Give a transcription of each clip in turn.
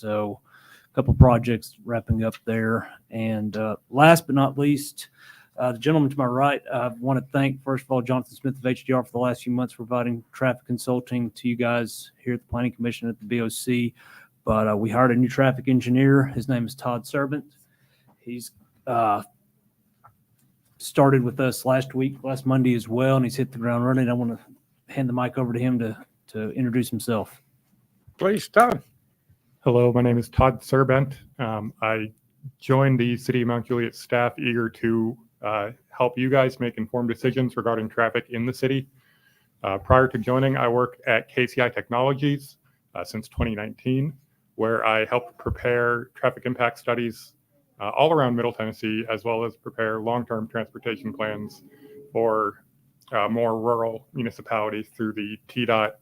So a couple projects wrapping up there. And last but not least, the gentleman to my right, I want to thank, first of all, Jonathan Smith of HDR for the last few months providing traffic consulting to you guys here at the Planning Commission at the BOC. But we hired a new traffic engineer. His name is Todd Servant. He's started with us last Monday as well, and he's hit the ground running. I want to hand the mic over to him to introduce himself. Please, Todd. Hello, my name is Todd Servant. I joined the City of Mount Juliet staff eager to help you guys make informed decisions regarding traffic in the city. Prior to joining, I worked at KCI Technologies since 2019, where I helped prepare traffic impact studies all around Middle Tennessee, as well as prepare long-term transportation plans for more rural municipalities through the TDOT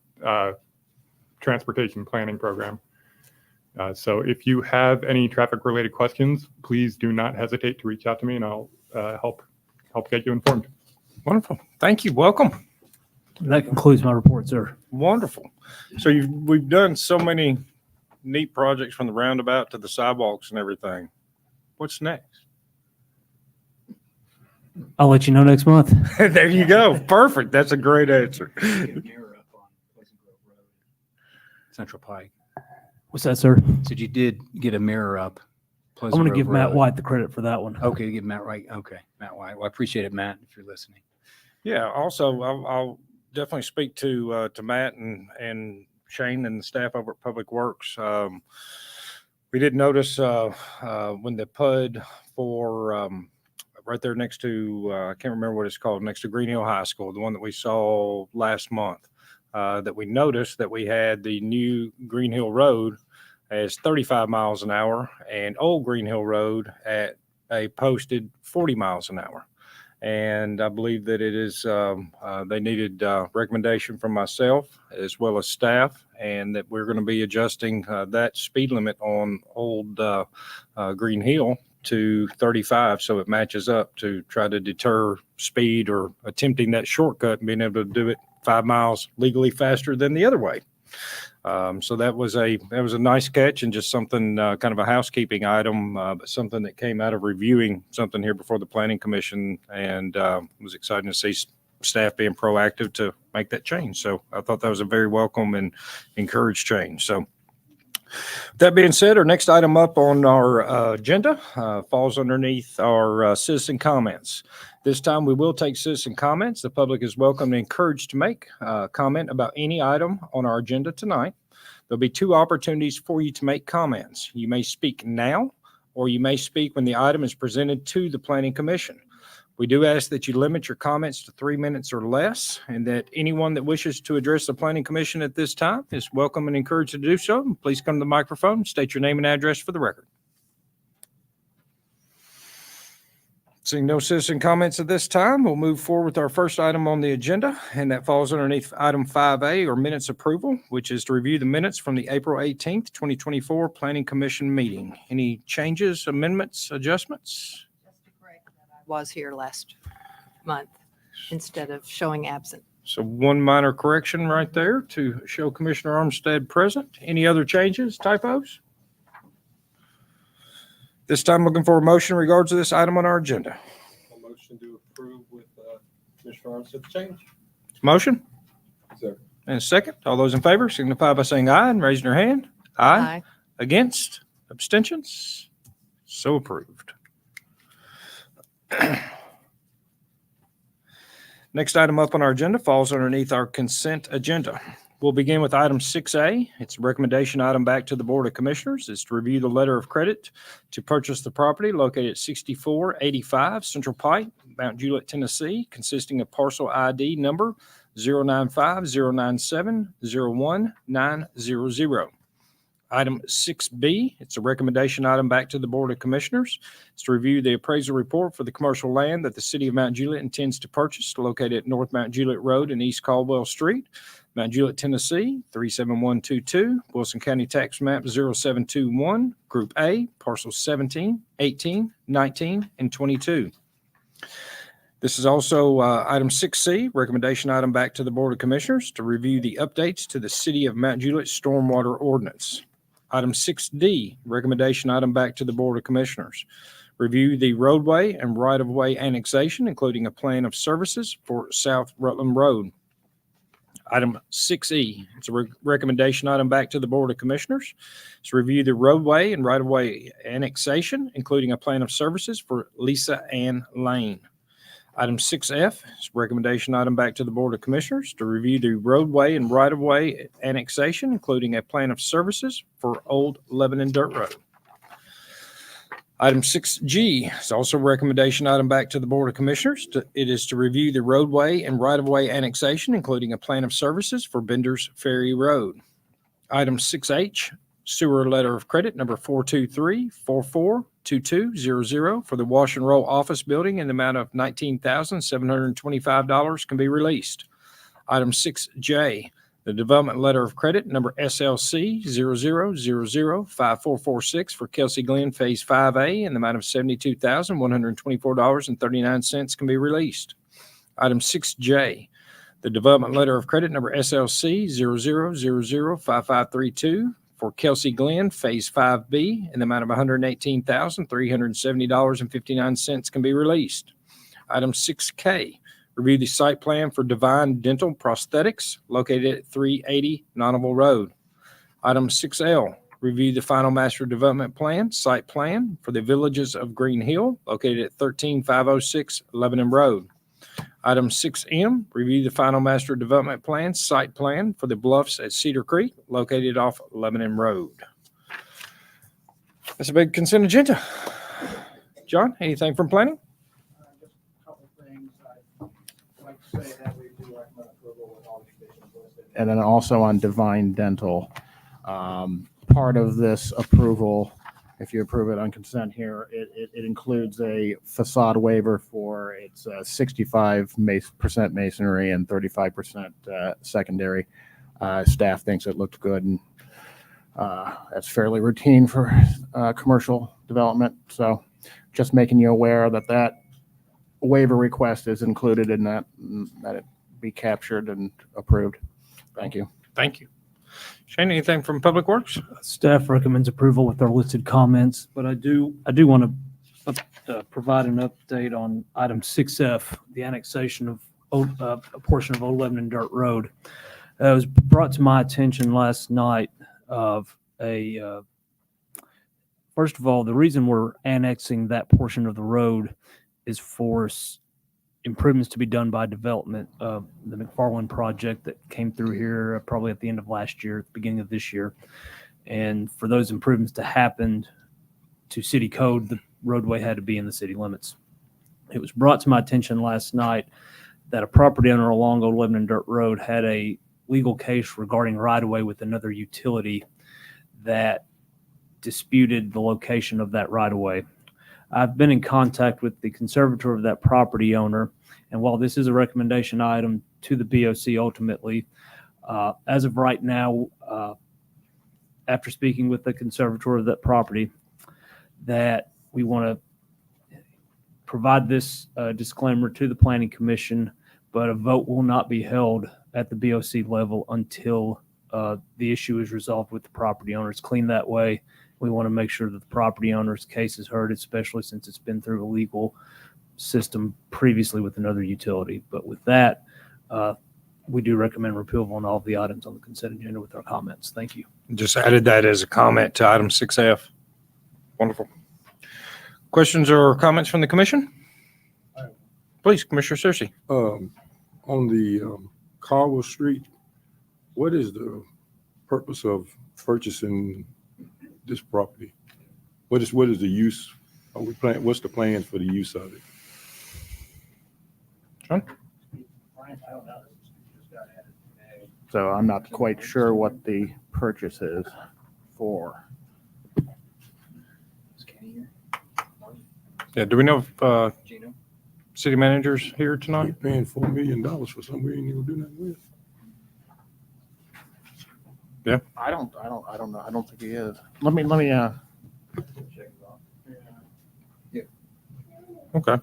transportation planning program. So if you have any traffic-related questions, please do not hesitate to reach out to me, and I'll help get you informed. Wonderful. Thank you. Welcome. That concludes my report, sir. Wonderful. So we've done so many neat projects from the roundabout to the sidewalks and everything. What's next? I'll let you know next month. There you go. Perfect. That's a great answer. Central Pike. What's that, sir? So you did get a mirror up. I'm going to give Matt White the credit for that one. Okay, give Matt White. Okay, Matt White. Well, I appreciate it, Matt, if you're listening. Yeah. Also, I'll definitely speak to Matt and Shane and the staff over at Public Works. We did notice when the PUD for right there next to I can't remember what it's called, next to Green Hill High School, the one that we saw last month, that we noticed that we had the new Green Hill Road as 35 miles an hour and Old Green Hill Road at a posted 40 miles an hour. And I believe that it is, they needed recommendation from myself as well as staff, and that we're going to be adjusting that speed limit on Old Green Hill to 35, so it matches up to try to deter speed or attempting that shortcut and being able to do it 5 miles legally faster than the other way. So that was a nice catch, and just something kind of a housekeeping item, but something that came out of reviewing something here before the Planning Commission, and was exciting to see staff being proactive to make that change. So I thought that was a very welcome and encouraged change. So that being said, our next item up on our agenda falls underneath our citizen comments. This time we will take citizen comments. The public is welcome and encouraged to make a comment about any item on our agenda tonight. There'll be 2 opportunities for you to make comments. You may speak now, or you may speak when the item is presented to the Planning Commission. We do ask that you limit your comments to 3 minutes or less, and that anyone that wishes to address the Planning Commission at this time is welcome and encouraged to do so. Please come to the microphone, state your name and address for the record. Seeing no citizen comments at this time, we'll move forward with our first item on the agenda, and that falls underneath item 5A, or minutes approval, which is to review the minutes from the April 18th, 2024 Planning Commission meeting. Any changes, amendments, adjustments? Just to correct that, I was here last month instead of showing absent. So one minor correction right there to show Commissioner Armstead present. Any other changes, typos? This time looking for a motion in regards to this item on our agenda. A motion to approve with Commissioner Armstead's change. Motion? Second. And a second. All those in favor signify by saying aye and raising your hand. Aye. Against? Abstentions? So approved. Next item up on our agenda falls underneath our consent agenda. We'll begin with item 6A. It's a recommendation item back to the Board of Commissioners. It's to review the letter of credit to purchase the property located at 6485 Central Pike, Mount Juliet, Tennessee, consisting of parcel ID number 095-097-01900. Item 6B, it's a recommendation item back to the Board of Commissioners. It's to review the appraisal report for the commercial land that the City of Mount Juliet intends to purchase, located at North Mount Juliet Road and East Caldwell Street, Mount Juliet, Tennessee, 37122, Wilson County Tax Map 0721, Group A, Parcels 17, 18, 19, and 22. This is also item 6C, recommendation item back to the Board of Commissioners to review the updates to the City of Mount Juliet Stormwater Ordinance. Item 6D, recommendation item back to the Board of Commissioners. Review the roadway and right-of-way annexation, including a plan of services for South Rutland Road. Item 6E, it's a recommendation item back to the Board of Commissioners. It's review the roadway and right-of-way annexation, including a plan of services for Lisa Ann Lane. Item 6F is a recommendation item back to the Board of Commissioners to review the roadway and right-of-way annexation, including a plan of services for Old Lebanon Dirt Road. Item 6G is also a recommendation item back to the Board of Commissioners. It is to review the roadway and right-of-way annexation, including a plan of services for Bender's Ferry Road. Item 6H, sewer letter of credit number 423-442200 for the Wash and Roll Office Building in the amount of $19,725 can be released. Item 6J, the development letter of credit number SLC 00005446 for Kelsey Glen Phase 5A in the amount of $72,124.39 can be released. Item 6J, the development letter of credit number SLC 00005532 for Kelsey Glen Phase 5B in the amount of $118,370.59 can be released. Item 6K, review the site plan for Divine Dental Prosthetics located at 380 Nonneville Road. Item 6L, review the final master development plan, site plan for the Villages of Green Hill located at 13506 Lebanon Road. Item 6M, review the final master development plan, site plan for the Bluffs at Cedar Creek located off Lebanon Road. That's a big consent agenda. John, anything from planning? Just a couple of things. I'd like to say that we do recommend approval with all the conditions listed. And then also on Divine Dental, part of this approval, if you approve it on consent here, it includes a facade waiver for its 65% masonry and 35% secondary. Staff thinks it looked good, and that's fairly routine for commercial development. So just making you aware that that waiver request is included in that it be captured and approved. Thank you. Thank you. Shane, anything from Public Works? Staff recommends approval with our listed comments, but I do want to provide an update on item 6F, the annexation of a portion of Old Lebanon Dirt Road. It was brought to my attention last night of first of all, the reason we're annexing that portion of the road is for improvements to be done by development of the McFarland project that came through here probably at the end of last year, at the beginning of this year. And for those improvements to happen to city code, the roadway had to be in the city limits. It was brought to my attention last night that a property owner along Old Lebanon Dirt Road had a legal case regarding right-of-way with another utility that disputed the location of that right-of-way. I've been in contact with the conservator of that property owner, and while this is a recommendation item to the BOC ultimately, as of right now, after speaking with the conservator of that property, that we want to provide this disclaimer to the Planning Commission, but a vote will not be held at the BOC level until the issue is resolved with the property owner. It's clean that way. We want to make sure that the property owner's case is heard, especially since it's been through a legal system previously with another utility. But with that, we do recommend approval on all of the items on the consent agenda with our comments. Thank you. Just added that as a comment to item 6F. Wonderful. Questions or comments from the commission? Please, Commissioner Searcy. On the Carwell Street, what is the purpose of purchasing this property? What is the use? Are we plan? What's the plan for the use of it? John? So I'm not quite sure what the purchase is for. Yeah, do we know if city manager's here We're tonight? paying $4 million for something we ain't even do nothing with. I don't know. I don't think he is. Let me Okay.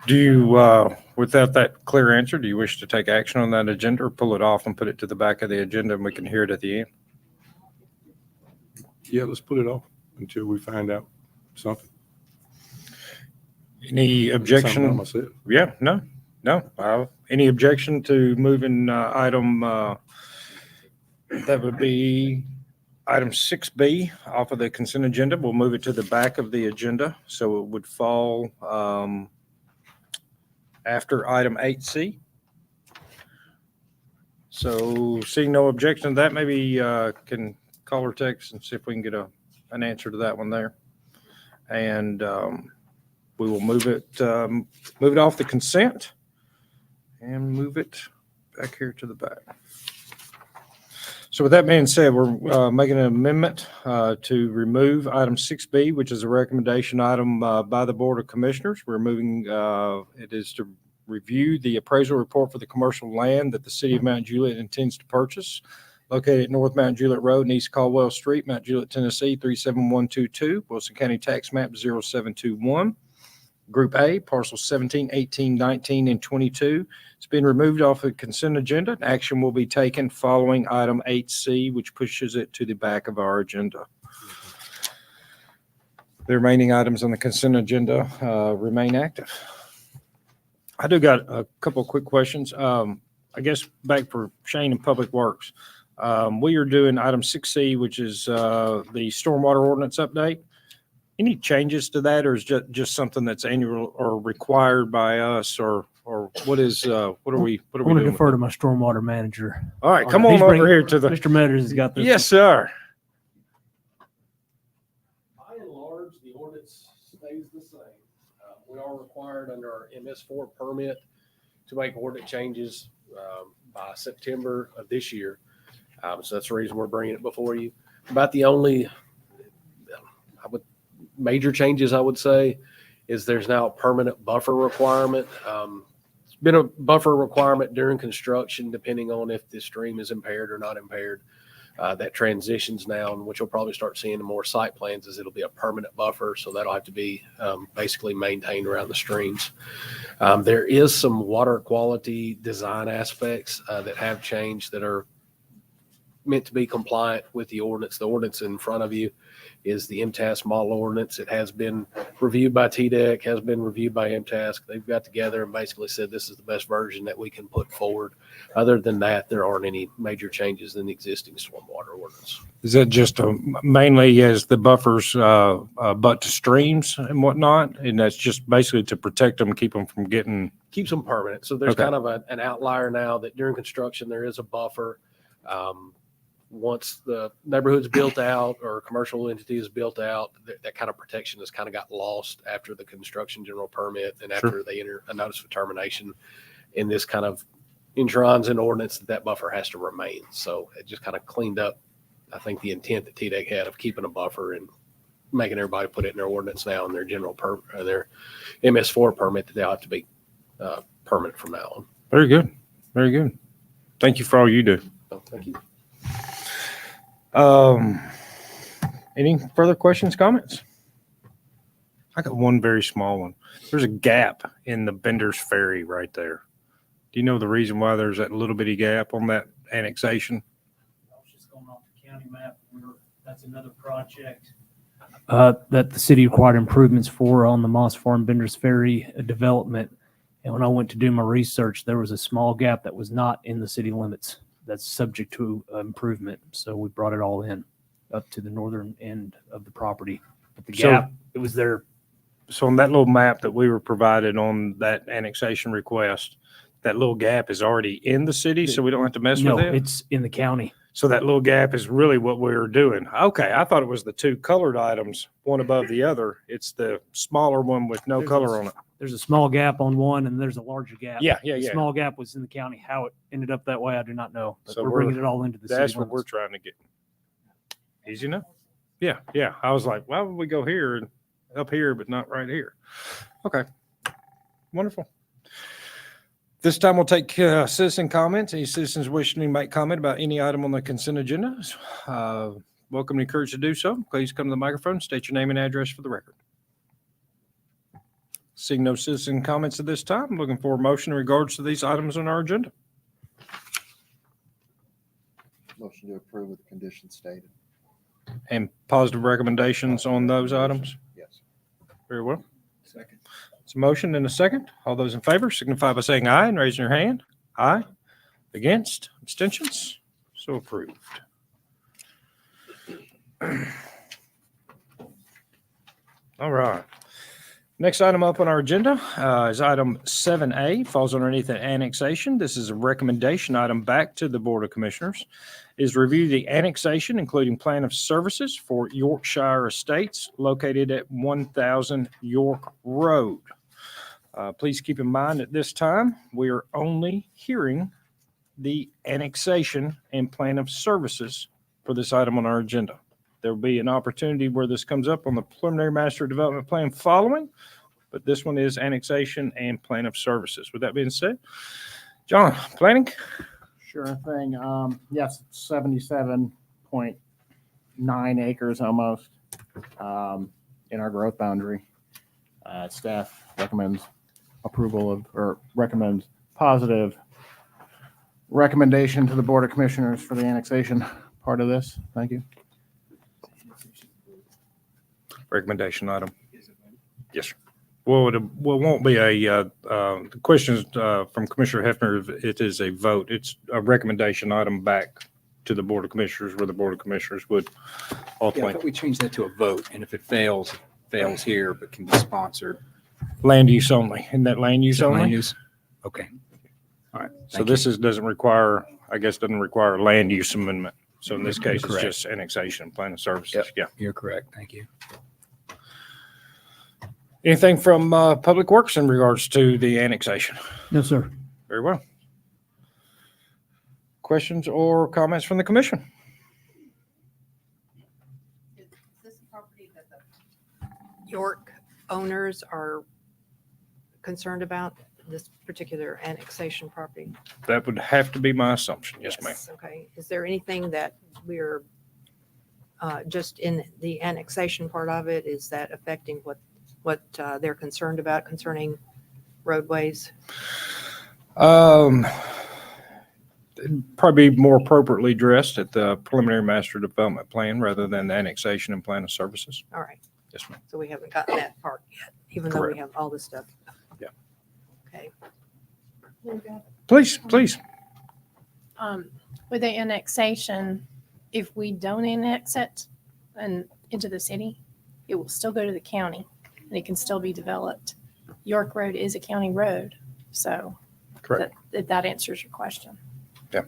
Do you, without that clear answer, do you wish to take action on that agenda or pull it off and put it to the back of the agenda and we can hear it at the end? Yeah, let's put it off until we find out something. Any Something objection? myself. Yeah, no. Any objection to moving item, that would be item 6B off of the consent agenda? We'll move it to the back of the agenda, so it would fall after item 8C. So seeing no objection to that, maybe can call or text and see if we can get an answer to that one there. And we will move it off the consent and move it back here to the back. So with that being said, we're making an amendment to remove item 6B, which is a recommendation item by the Board of Commissioners. We're moving, it is to review the appraisal report for the commercial land that the city of Mount Juliet intends to purchase, located at North Mount Juliet Road and East Caldwell Street, Mount Juliet, Tennessee, 37122, Wilson County Tax Map 0721. Group A, parcels 17, 18, 19, and 22. It's been removed off the consent agenda. Action will be taken following item 8C, which pushes it to the back of our agenda. The remaining items on the consent agenda remain active. I do got a couple of quick questions. I guess back for Shane and Public Works. We are doing item 6C, which is the stormwater ordinance update. Any changes to that, or is just something that's annual or required by us, or what is, what are we I'm going to doing? defer to my stormwater manager. All right, come on He's over bringing- here to the, Mr. Metters has got this. yes, sir. By and large, the ordinance stays the same. We are required under our MS4 permit to make ordinance changes by September of this year. So that's the reason we're bringing it before you. About the only major changes, I would say, is there's now a permanent buffer requirement. It's been a buffer requirement during construction, depending on if the stream is impaired or not impaired. That transitions now, and which you'll probably start seeing in more site plans, is it'll be a permanent buffer. So that'll have to be basically maintained around the streams. There is some water quality design aspects that have changed that are meant to be compliant with the ordinance. The ordinance in front of you is the MTAS model ordinance. It has been reviewed by TDEC, has been reviewed by MTAS. They've got together and basically said this is the best version that we can put forward. Other than that, there aren't any major changes in the existing stormwater ordinance. Is that just mainly as the buffers butt to streams and whatnot? And that's just basically to protect them, keep them from getting, Keeps them permanent. So there's Okay. kind of an outlier now that during construction, there is a buffer. Once the neighborhood's built out or a commercial entity is built out, that kind of protection has kind of got lost after the construction general permit and after they enter a notice of termination. In this kind of enshrines an ordinance that buffer has to remain. So it just kind of cleaned up, I think, the intent that TDEC had of keeping a buffer and making everybody put it in their ordinance now in their general their MS4 permit that they'll have to be permanent from now on. very good, very good. Thank you for all you do. So thank you. Any further questions, comments? I got one very small one. There's a gap in the Bender's Ferry right there. Do you know the reason why there's that little bitty gap on that annexation? I was just going off the county map. That's another project that the city required improvements for on the Moss Farm Bender's Ferry development. And when I went to do my research, there was a small gap that was not in the city limits that's subject to improvement. So we brought it all in up to the northern end of the property. But the So- gap, it was there. So on that little map that we were provided on that annexation request, that little gap is already in the city, so we don't have to mess No, with it? it's in the county. So that little gap is really what we were doing. Okay, I thought it was the two colored items, one above the other. It's the smaller one with no There's color a- on it. There's a small gap on one and there's a larger gap. Yeah. The small gap was in the county. How it ended up that way, I do not know. But So we're we're- bringing it all into the city That's what we're limits. trying to get. Easy enough? Yeah. I was like, why would we go here and up here, but not right here? Okay. Wonderful. This time we'll take citizen comments. Any citizens wishing to make comment about any item on the consent agenda, welcome and encouraged to do so. Please come to the microphone, state your name and address for the record. Seeing no citizen comments at this time, looking for a motion in regards to these items on our agenda. Motion to approve with the conditions stated. And positive recommendations on those items? Yes. Very well. Second. It's a motion and a second. All those in favor signify by saying aye and raising your hand. Aye. Against? Abstentions? So approved. All right. Next item up on our agenda is item 7A, falls underneath the annexation. This is a recommendation item back to the Board of Commissioners. Is review the annexation, including plan of services for Yorkshire Estates located at 1000 York Road. Please keep in mind at this time, we are only hearing the annexation and plan of services for this item on our agenda. There will be an opportunity where this comes up on the preliminary master development plan following, but this one is annexation and plan of services. With that being said, John, planning? Sure thing. Yes, 77.9 acres almost in our growth boundary. Staff recommends approval of, or recommends positive recommendation to the Board of Commissioners for the annexation part of this. Thank you. Recommendation item. Yes, sir. Well, it won't be the questions from Commissioner Hefner, it is a vote. It's a recommendation item back to the Board of Commissioners where the Board of Commissioners would Yeah, I ultimately. thought we changed that to a vote, and if it fails, it fails here, but can be sponsored. Land use only. Isn't that land use Is that land only? use? Okay. All right. So Thank this you. doesn't require, I guess, doesn't require a land use amendment. So in this case, it's Correct. just annexation and plan of services. Yep. Yeah. You're correct. Thank you. Anything from Public Works in regards to the annexation? No, sir. Very well. Questions or comments from the commission? Is this a property that the York owners are concerned about, this particular annexation property? That would have to be my assumption. Yes, ma'am. Okay. Is there anything that we're just in the annexation part of it? Is that affecting what they're concerned about concerning roadways? Probably more appropriately addressed at the preliminary master development plan rather than the annexation and plan of services. All right. Yes, ma'am. So we haven't gotten that part yet, even though Correct. we have all this stuff. Yeah. Okay. Please, please. With the annexation, if we don't annex it and into the city, it will still go to the county and it can still be developed. York Road is a county road, so Correct. that answers your question. Yeah.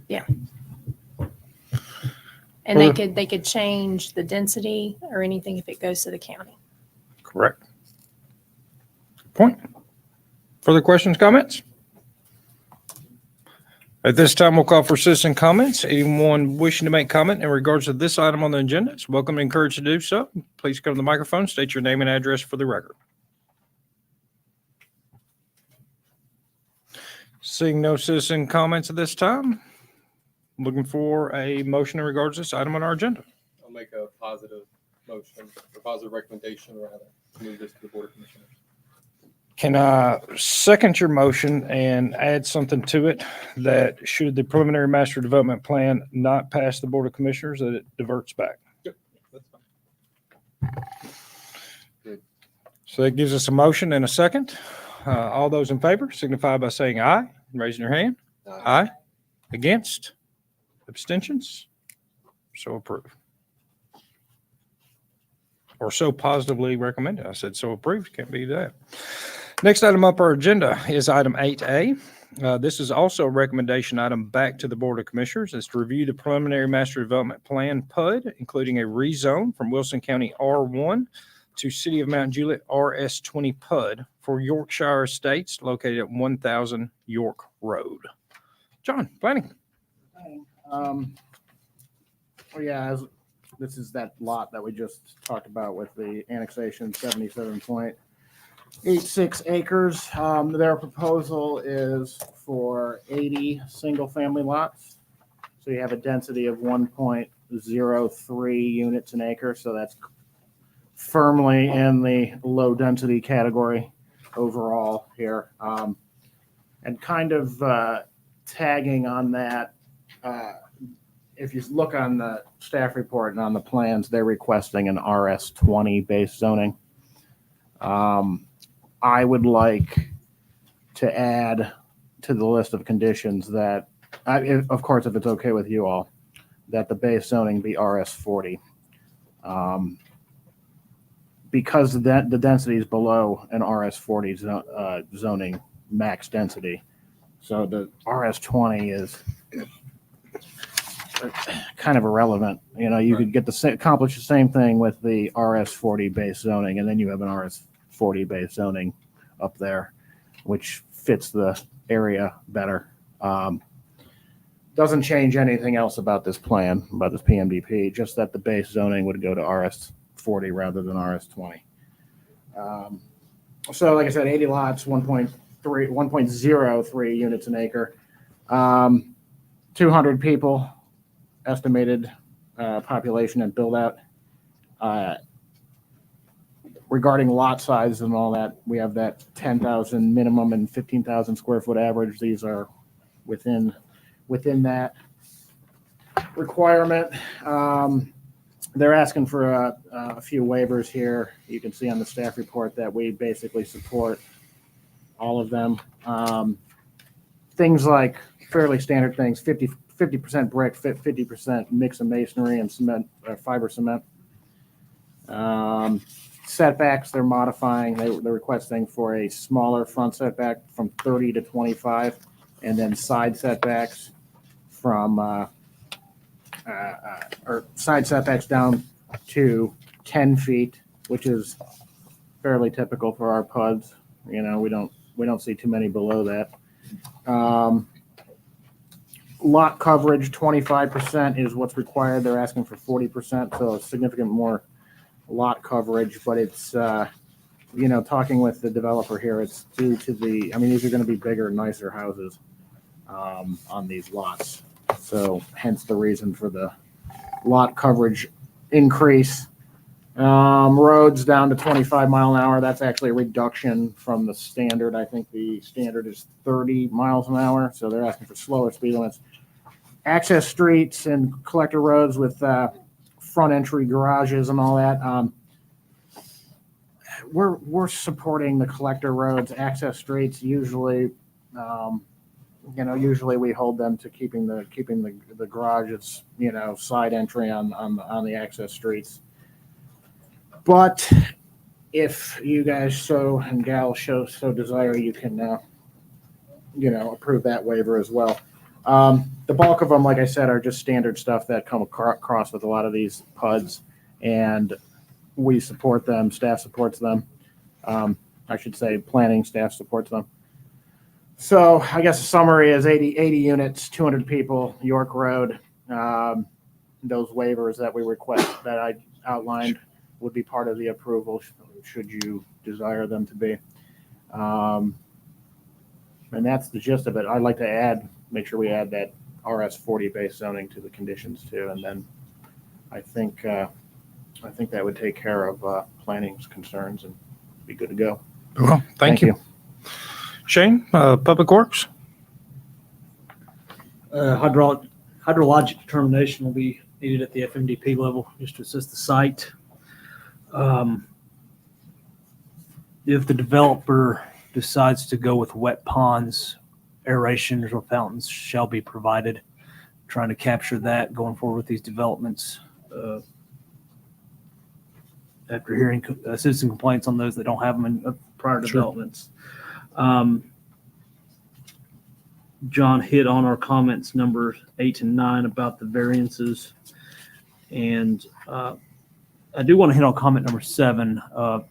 Yeah. And they could change the density or anything if it goes to the county. Correct. Point. Further questions, comments? At this time, we'll call for citizen comments. Anyone wishing to make comment in regards to this item on the agenda is welcome and encouraged to do so. Please come to the microphone, state your name and address for the record. Seeing no citizen comments at this time, looking for a motion in regards to this item on our agenda. I'll make a positive motion, or positive recommendation rather, to move this to the Board of Commissioners. Can I second your motion and add something to it that should the preliminary master development plan not pass the Board of Commissioners, that it diverts back? Yep, that's fine. So that gives us a motion and a second. All those in favor signify by saying aye, and raising your hand. Aye. Against? Abstentions? So approved. Or so positively recommended. I said so approved. Can't be that. Next item up our agenda is item 8A. This is also a recommendation item back to the Board of Commissioners. It's to review the preliminary master development plan PUD, including a rezone from Wilson County R1 to City of Mount Juliet RS20 PUD for Yorkshire Estates located at 1000 York Road. John, planning. Well, yeah, this is that lot that we just talked about with the annexation, 77.86 acres. Their proposal is for 80 single-family lots. So you have a density of 1.03 units an acre, so that's firmly in the low density category overall here. And kind of tagging on that, if you look on the staff report and on the plans, they're requesting an RS20 base zoning. I would like to add to the list of conditions that, of course, if it's okay with you all, that the base zoning be RS40. Because the density is below an RS40 zoning max density. So the RS20 is kind of irrelevant. You know, you could get accomplish the same thing with the RS40 base zoning, and then you have an RS40 base zoning up there, which fits the area better. Doesn't change anything else about this plan, about this PMDP, just that the base zoning would go to RS40 rather than RS20. So like I said, 80 lots, 1.03 units an acre, 200 people estimated population and build out. Regarding lot size and all that, we have that 10,000 minimum and 15,000 square foot average. These are within that requirement. They're asking for a few waivers here. You can see on the staff report that we basically support all of them. Things like fairly standard things, 50% brick, 50% mix of masonry and cement, fiber cement. Setbacks, they're modifying. They're requesting for a smaller front setback from 30 to 25, and then side setbacks from or side setbacks down to 10 feet, which is fairly typical for our PUDs. You know, we don't see too many below that. Lot coverage, 25% is what's required. They're asking for 40%, so significant more lot coverage, but it's, you know, talking with the developer here, it's due to these are going to be bigger, nicer houses on these lots. So hence the reason for the lot coverage increase. Roads down to 25 mile an hour. That's actually a reduction from the standard. I think the standard is 30 miles an hour. So they're asking for slower speed limits. Access streets and collector roads with front entry garages and all that. We're supporting the collector roads, access streets. Usually, usually we hold them to keeping the garages, side entry on the access streets. But if you guys and gals so desire, you can, approve that waiver as well. The bulk of them, like I said, are just standard stuff that come across with a lot of these PUDs, and we support them. Staff supports them. I should say planning staff supports them. So I guess the summary is 80 units, 200 people, York Road. Those waivers that we request that I outlined would be part of the approval should you desire them to be. And that's the gist of it. I'd like to make sure we add that RS40 base zoning to the conditions too. And then I think that would take care of planning's concerns and be good to go. Well, thank you. Shane, Public Works. Hydrologic determination will be needed at the FMDP level just to assist the site. If the developer decides to go with wet ponds, aeration or fountains shall be provided. Trying to capture that going forward with these developments. After hearing citizen complaints on those that don't have them in prior developments. John hit on our comments number 8 and 9 about the variances. And I do want to hit on comment number 7. A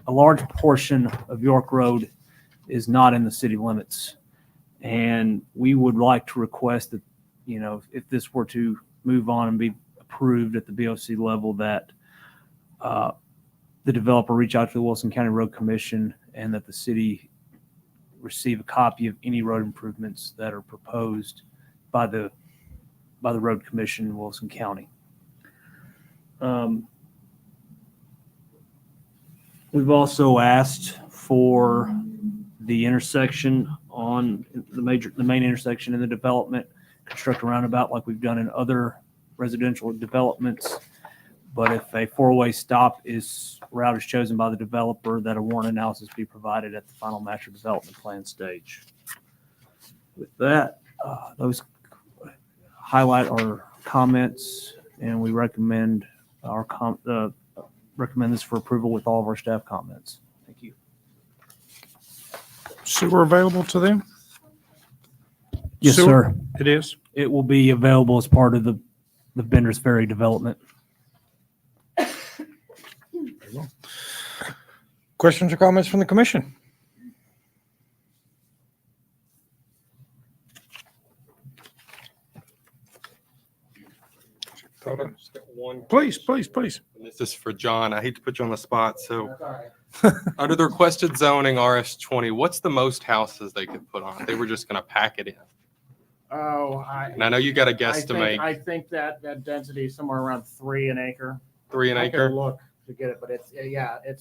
large portion of York Road is not in the city limits. And we would like to request that, if this were to move on and be approved at the BOC level, that the developer reach out to the Wilson County Road Commission and that the city receive a copy of any road improvements that are proposed by the Road Commission in Wilson County. We've also asked for the intersection on the main intersection in the development, construct a roundabout like we've done in other residential developments. But if a four-way route is chosen by the developer, that a warrant analysis be provided at the final master development plan stage. With that, those highlight our comments, and we recommend recommend this for approval with all of our staff comments. Thank you. Sewer available to them? Yes, Sewer? sir. It is? It will be available as part of the Bender's Ferry development. Questions or comments from the commission? Just got one. Please. And this is for John. I hate to put you on the spot. So under the requested zoning RS20, what's the most houses they could put on? They were just going to pack it in. Oh, And I know you got a guesstimate, I think that density is somewhere around 3 an acre. 3 an I could acre. look to get it, but it's, you have an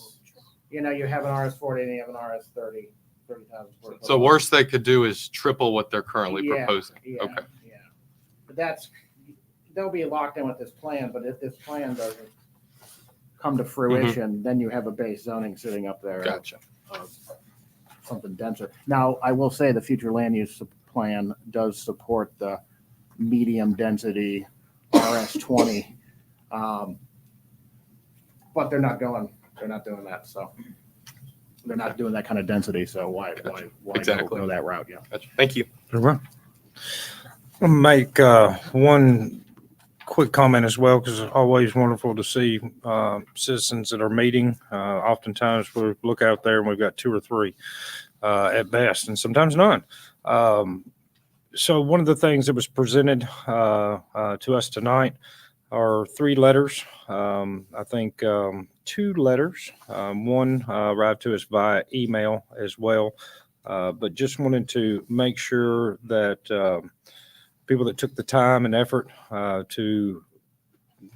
RS40 and you have an RS30, 30,000 square foot. So worst they could do is triple what they're currently Yeah, proposing. Yeah, Okay. yeah. But they'll be locked in with this plan, but if this plan doesn't come to fruition, then you have a base zoning sitting up there. Gotcha. of Something denser. Now, I will say the future land use plan does support the medium density RS20. But they're not doing that, so. They're not doing that kind of density, so why Exactly. go that route, yeah. Gotcha. Thank you. Very well. I'll make one quick comment as well, because it's always wonderful to see citizens that are meeting. Oftentimes we look out there and we've got 2 or 3 at best, and sometimes none. So one of the things that was presented to us tonight are 3 letters. I think 2 letters. One arrived to us via email as well. But just wanted to make sure that people that took the time and effort to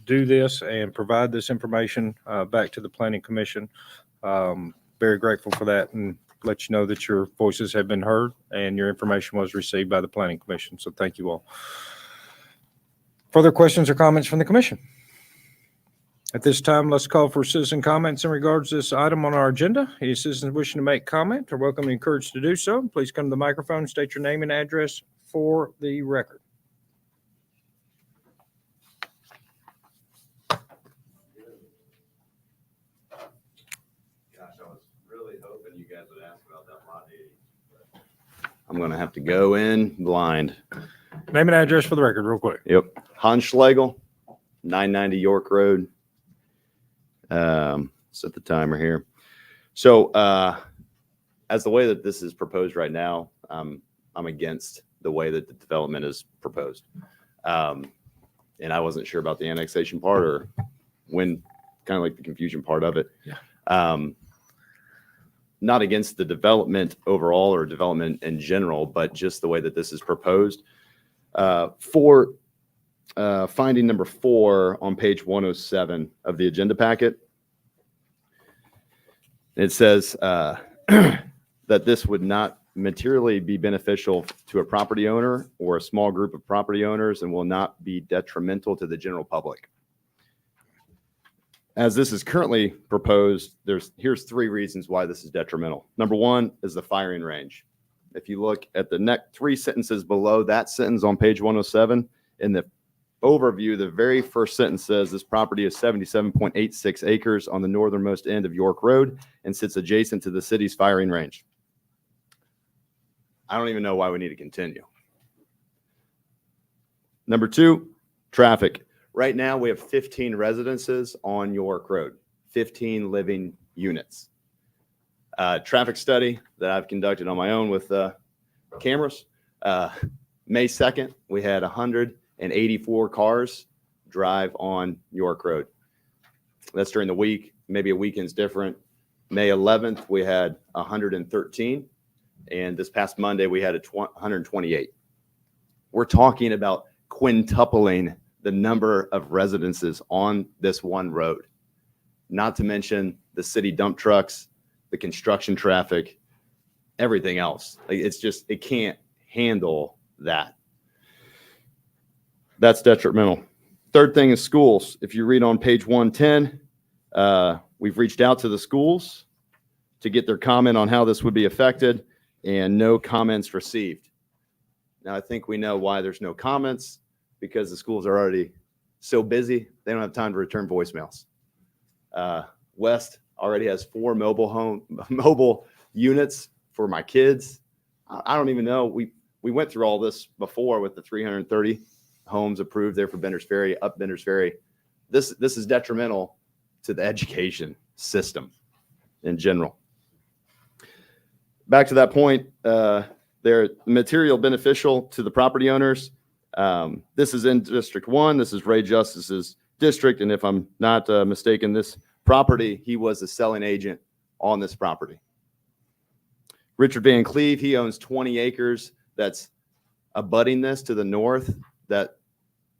do this and provide this information back to the Planning Commission, very grateful for that, and let you know that your voices have been heard and your information was received by the Planning Commission. So thank you all. Further questions or comments from the commission? At this time, let's call for citizen comments in regards to this item on our agenda. Any citizens wishing to make comment are welcome and encouraged to do so. Please come to the microphone, state your name and address for the record. Gosh, I was really hoping you guys would ask about that lot 80. I'm going to have to go in blind. Name and address for the record real quick. Yep. Hans Schlegel, 990 York Road. Set the timer here. So as the way that this is proposed right now, I'm against the way that the development is proposed. And I wasn't sure about the annexation part or when, kind of like the confusion part of it. Yeah. Not against the development overall or development in general, but just the way that this is proposed. For finding number 4 on page 107 of the agenda packet, it says that this would not materially be beneficial to a property owner or a small group of property owners and will not be detrimental to the general public. As this is currently proposed, here's 3 reasons why this is detrimental. Number 1 is the firing range. If you look at the next 3 sentences below that sentence on page 107, in the overview, the very first sentence says this property is 77.86 acres on the northernmost end of York Road and sits adjacent to the city's firing range. I don't even know why we need to continue. Number 2, traffic. Right now, we have 15 residences on York Road, 15 living units. Traffic study that I've conducted on my own with cameras. May 2nd, we had 184 cars drive on York Road. That's during the week. Maybe a weekend's different. May 11th, we had 113. And this past Monday, we had 128. We're talking about quintupling the number of residences on this one road. not to mention the city dump trucks, the construction traffic, everything else. Like, it's just, it can't handle that. That's detrimental. Third thing is schools. If you read on page 110, we've reached out to the schools to get their comment on how this would be affected, and no comments received. Now, I think we know why there's no comments, because the schools are already so busy, they don't have time to return voicemails. West already has 4 mobile units for my kids. I don't even know. We went through all this before with the 330 homes approved there for Bender's Ferry, up Bender's Ferry. This is detrimental to the education system in general. Back to that point, they're material beneficial to the property owners. This is in District 1. This is Ray Justice's district. And if I'm not mistaken, this property, he was the selling agent on this property. Richard Van Cleve, he owns 20 acres that's abutting this to the north that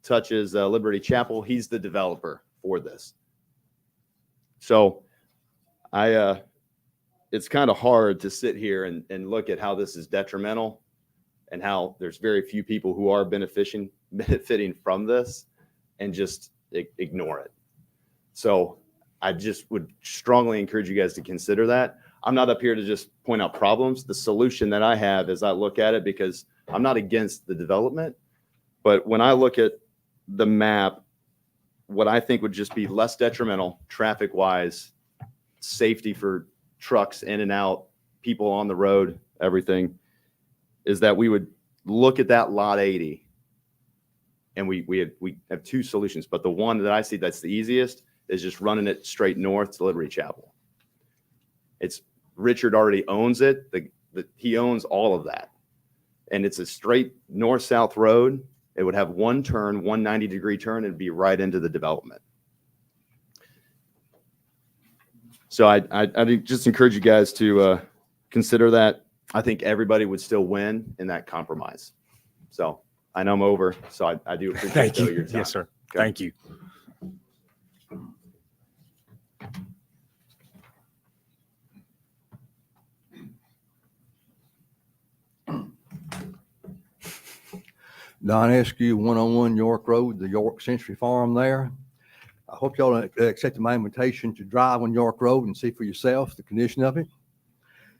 touches Liberty Chapel. He's the developer for this. So it's kind of hard to sit here and look at how this is detrimental and how there's very few people who are benefiting from this and just ignore it. So I just would strongly encourage you guys to consider that. I'm not up here to just point out problems. The solution that I have as I look at it, because I'm not against the development, but when I look at the map, what I think would just be less detrimental traffic wise, safety for trucks in and out, people on the road, everything, is that we would look at that lot 80 and we have 2 solutions, but the one that I see that's the easiest is just running it straight north to Liberty Chapel. It's Richard already owns it. He owns all of that. And it's a straight north-south road. It would have one turn, 190-degree turn, and be right into the development. So I just encourage you guys to consider that. I think everybody would still win in that compromise. So I know I'm over, so I do appreciate Thank you. your time. Yes, sir. Okay. Thank you. Don Eskew, 101 York Road, the York Century Farm there. I hope y'all accepted my invitation to drive on York Road and see for yourself the condition of it.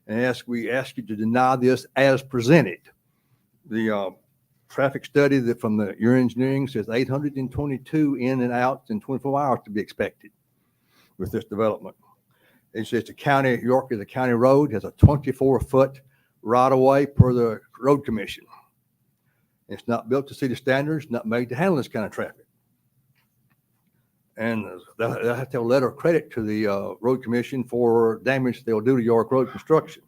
And we ask you to deny this as presented. The traffic study that from your engineering says 822 in and out in 24 hours to be expected with this development. It says York is a county road, has a 24-foot right-of-way per the road commission. It's not built to city standards, not made to handle this kind of traffic. And I have to have a letter of credit to the road commission for damage they'll do to York Road construction.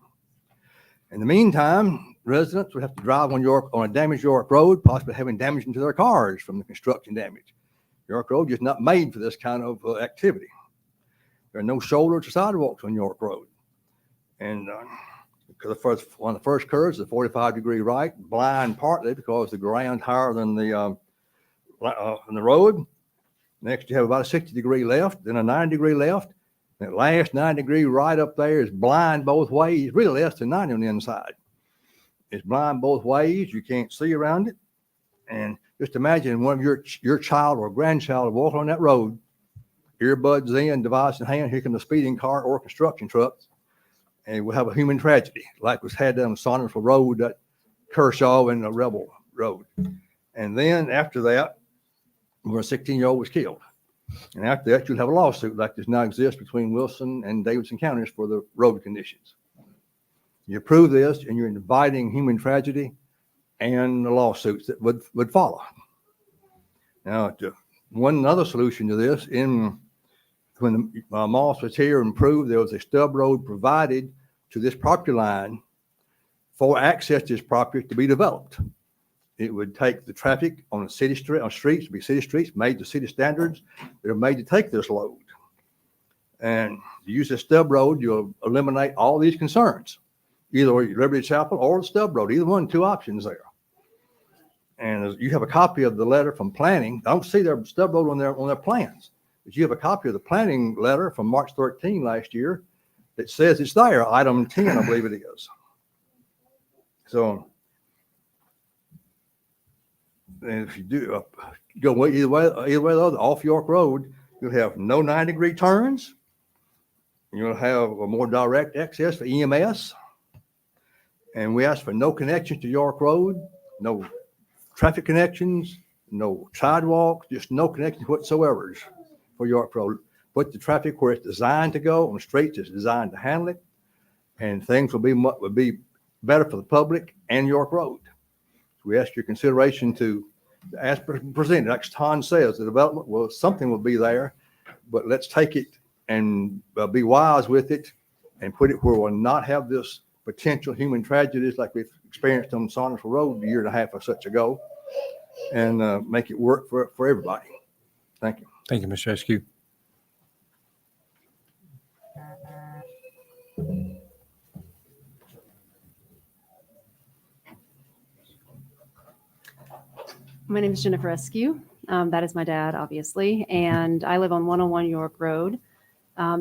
In the meantime, residents would have to drive on a damaged York Road, possibly having damage into their cars from the construction damage. York Road is not made for this kind of activity. There are no shoulders or sidewalks on York Road. And because one of the first curves is a 45-degree right, blind partly because the ground higher than the road. Next, you have about a 60-degree left, then a 90-degree left. That last 90-degree right up there is blind both ways, really less than 90 on the inside. It's blind both ways. You can't see around it. And just imagine one of your child or grandchild walking on that road, earbuds in, device in hand, here comes a speeding car or construction truck, and we'll have a human tragedy like was had on Sonnersville Road, that Kershaw and the Rebel Road. And then after that, where a 16-year-old was killed. And after that, you'll have a lawsuit like this now exists between Wilson and Davidson counties for the road conditions. You approve this and you're inviting human tragedy and the lawsuits that would follow. Now, one other solution to this, when the Moss was here and proved there was a stub road provided to this property line for access to this property to be developed. It would take the traffic on streets to be city streets made to city standards that are made to take this load. And you use a stub road, you'll eliminate all these concerns, either Liberty Chapel or the stub road, either one, 2 options there. And you have a copy of the letter from planning. I don't see their stub road on their plans. But you have a copy of the planning letter from March 13 last year that says it's there, item 10, I believe it is. So, and if you do go either way or the other, off York Road, you'll have no 90-degree turns. You'll have a more direct access for EMS. And we ask for no connection to York Road, no traffic connections, no sidewalks, just no connection whatsoever for York Road. Put the traffic where it's designed to go, on streets it's designed to handle it, and things will be better for the public and York Road. We ask your consideration to, as presented, like Tom says, the development, well, something will be there, but let's take it and be wise with it and put it where we'll not have this potential human tragedies like we've experienced on Saundersville Road a year and a half or such ago, and make it work for everybody. Thank you. Thank you, Mr. Askew. My name is Jennifer Eskew. That is my dad, obviously, and I live on 101 York Road.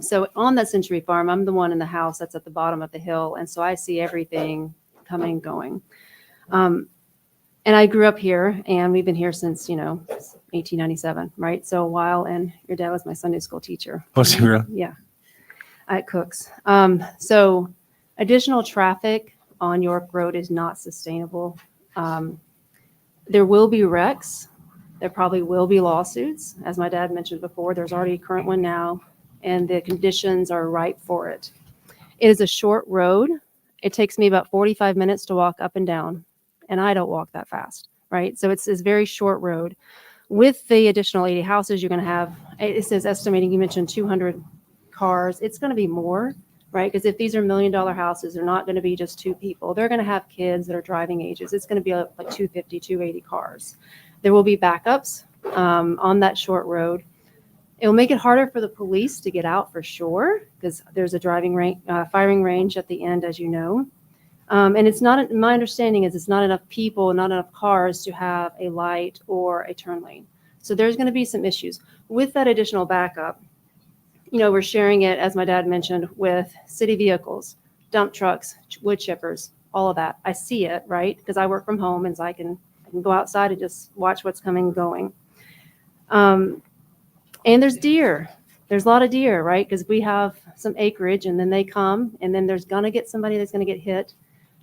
So on that Century Farm, I'm the one in the house that's at the bottom of the hill, and so I see everything coming and going. And I grew up here, and we've been here since, 1897, right? So a while, and your dad was my Sunday school teacher. Was he really? Yeah, at Cook's. So additional traffic on York Road is not sustainable. There will be wrecks. There probably will be lawsuits. As my dad mentioned before, there's already a current one now, and the conditions are ripe for it. It is a short road. It takes me about 45 minutes to walk up and down, and I don't walk that fast, right? So it's this very short road. With the additional 80 houses, you're going to have, it says estimating, you mentioned 200 cars. It's going to be more, right? Because if these are $1 million houses, they're not going to be just two people. They're going to have kids that are driving ages. It's going to be like 250, 280 cars. There will be backups on that short road. It will make it harder for the police to get out for sure, because there's a firing range at the end, as you know. And it's not, my understanding is it's not enough people, not enough cars to have a light or a turn lane. So there's going to be some issues. With that additional backup, we're sharing it, as my dad mentioned, with city vehicles, dump trucks, wood chippers, all of that. I see it, right? Because I work from home, and so I can go outside and just watch what's coming and going. And there's deer. There's a lot of deer, right? Because we have some acreage, and then they come, and then there's going to get somebody that's going to get hit.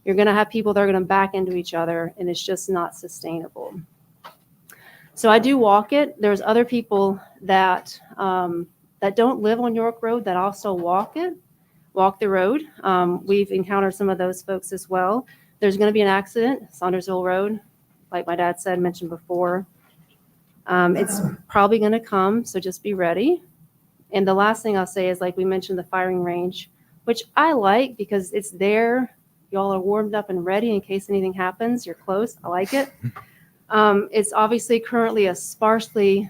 You're going to have people that are going to back into each other, and it's just not sustainable. So I do walk it. There's other people that that don't live on York Road that also walk the road. We've encountered some of those folks as well. There's going to be an accident, Saundersville Road, like my dad said, mentioned before. It's probably going to come, so just be ready. And the last thing I'll say is, like we mentioned, the firing range, which I like because it's there. Y'all are warmed up and ready in case anything happens. You're close. I like it. It's obviously currently a sparsely,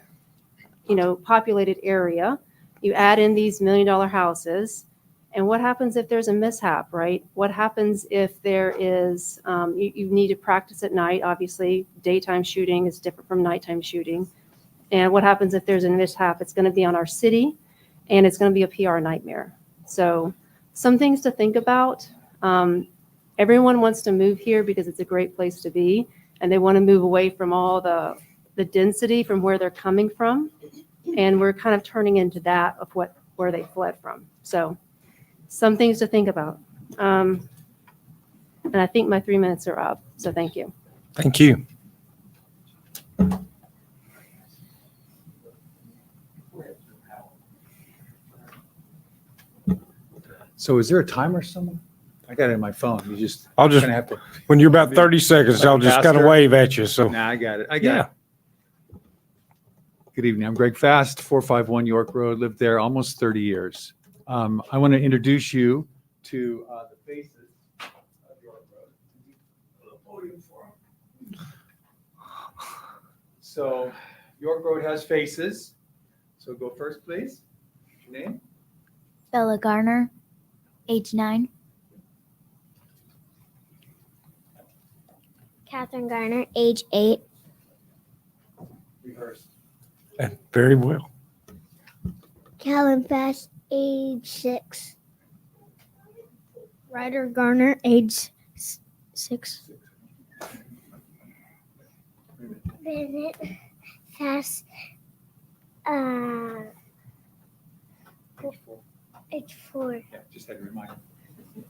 populated area. You add in these $1 million houses, and what happens if there's a mishap, right? What happens if there is, you need to practice at night? Obviously, daytime shooting is different from nighttime shooting. And what happens if there's a mishap? It's going to be on our city, and it's going to be a PR nightmare. So some things to think about. Everyone wants to move here because it's a great place to be, and they want to move away from all the density from where they're coming from. And we're kind of turning into that of where they fled from. So some things to think about. And I think my 3 minutes are up. So thank you. Thank you. So is there a timer somewhere? I got it in my phone. I'll just, gonna have to. when you're about 30 seconds, I'll just kind of Faster? wave at you. So, Nah, I got it. yeah. Good evening. I'm Greg Fast, 451 York Road. Lived there almost 30 years. I want to introduce you to the faces of York Road. So York Road has faces. So go first, please. What's your name? Bella Garner, age 9. Catherine Garner, age 8. Rehearse. Very well. Callan Bass, age 6. Ryder Garner, age 6. Bennett Fass, age 4. Yeah, just had to remind you.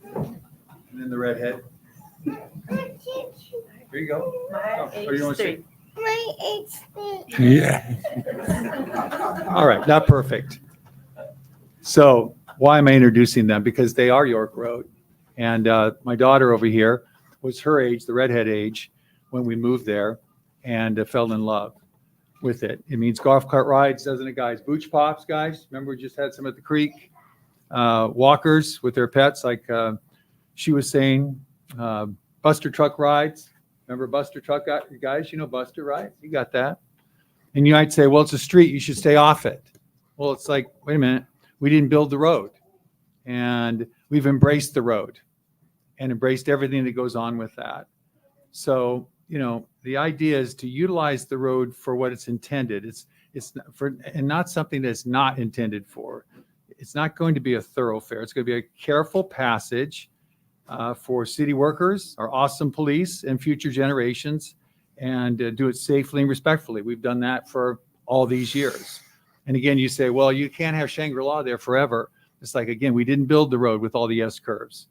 And then the redhead. Here you go. Oh, you want to say? My age 3. Yeah. All right, not perfect. So why am I introducing them? Because they are York Road. And my daughter over here was her age, the redhead age, when we moved there and fell in love with it. It means golf cart rides, doesn't it, guys? Booch pops, guys. Remember we just had some at the creek. Walkers with their pets, like she was saying, Buster truck rides. Remember Buster truck guys? You know Buster, right? You got that. And you might say, well, it's a street. You should stay off it. Well, it's like, wait a minute. We didn't build the road. And we've embraced the road and embraced everything that goes on with that. So, you know, the idea is to utilize the road for what it's intended. It's not for, and not something that's not intended for. It's not going to be a thoroughfare. It's going to be a careful passage for city workers, our awesome police, and future generations, and do it safely and respectfully. We've done that for all these years. And again, you say, well, you can't have Shangri-La there forever. It's like, again, we didn't build the road with all the S-curves.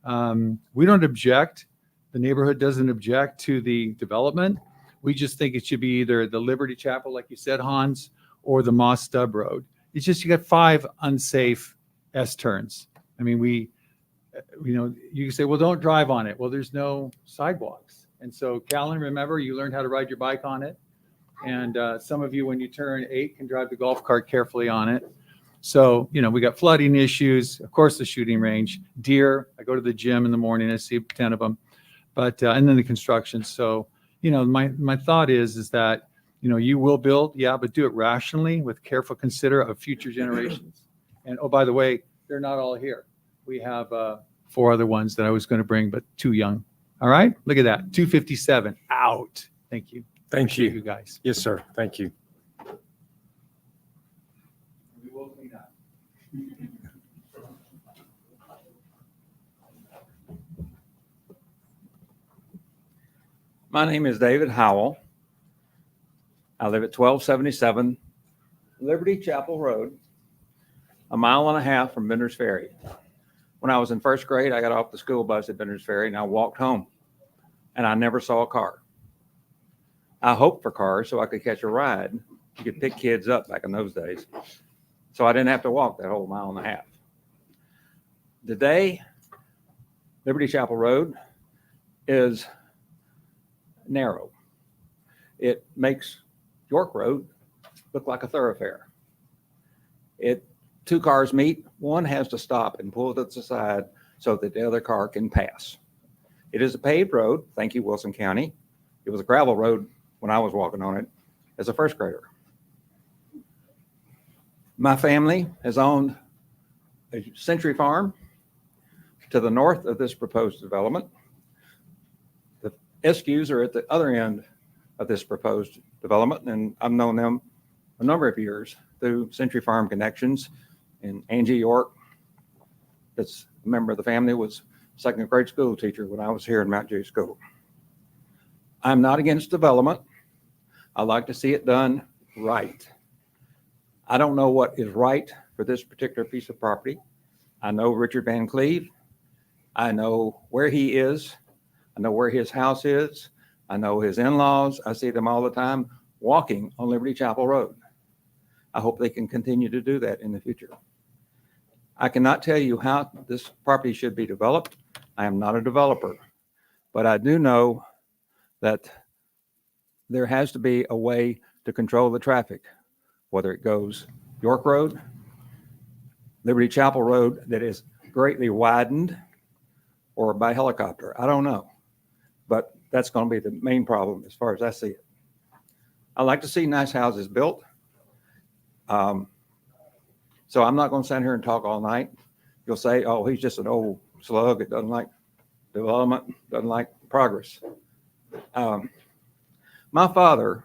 We don't object. The neighborhood doesn't object to the development. We just think it should be either the Liberty Chapel, like you said, Hans, or the Moss Stub Road. It's just you got 5 unsafe S-turns. I mean, you can say, well, don't drive on it. Well, there's no sidewalks. And so, Callan, remember, you learned how to ride your bike on it. And some of you, when you turn 8, can drive the golf cart carefully on it. So, you know, we got flooding issues, of course, the shooting range, deer. I go to the gym in the morning, I see 10 of them. But, and then the construction. So, you know, my thought is that, you know, you will build, yeah, but do it rationally with careful consider of future generations. And, oh, by the way, they're not all here. We have 4 other ones that I was going to bring, but too young. All right, look at that, 257 out. Thank you. Thank you. You guys. Yes, sir. Thank you. We will clean up. My name is David Howell. I live at 1277 Liberty Chapel Road, a mile and a half from Bender's Ferry. When I was in first grade, I got off the school bus at Bender's Ferry and I walked home, and I never saw a car. I hoped for cars so I could catch a ride. You could pick kids up back in those days. So I didn't have to walk that whole mile and a half. Today, Liberty Chapel Road is narrow. It makes York Road look like a thoroughfare. 2 cars meet, one has to stop and pull to the side so that the other car can pass. It is a paved road, thank you, Wilson County. It was a gravel road when I was walking on it as a first grader. My family has owned a Century Farm to the north of this proposed development. The Eskews are at the other end of this proposed development, and I've known them a number of years through Century Farm connections. And Angie York, that's a member of the family, was second grade school teacher when I was here in Mount Jay School. I'm not against development. I like to see it done right. I don't know what is right for this particular piece of property. I know Richard Van Cleve. I know where he is. I know where his house is. I know his in-laws. I see them all the time walking on Liberty Chapel Road. I hope they can continue to do that in the future. I cannot tell you how this property should be developed. I am not a developer, but I do know that there has to be a way to control the traffic, whether it goes York Road, Liberty Chapel Road that is greatly widened, or by helicopter. I don't know, but that's going to be the main problem as far as I see it. I like to see nice houses built. So I'm not going to stand here and talk all night. You'll say, oh, he's just an old slug that doesn't like development, doesn't like progress. My father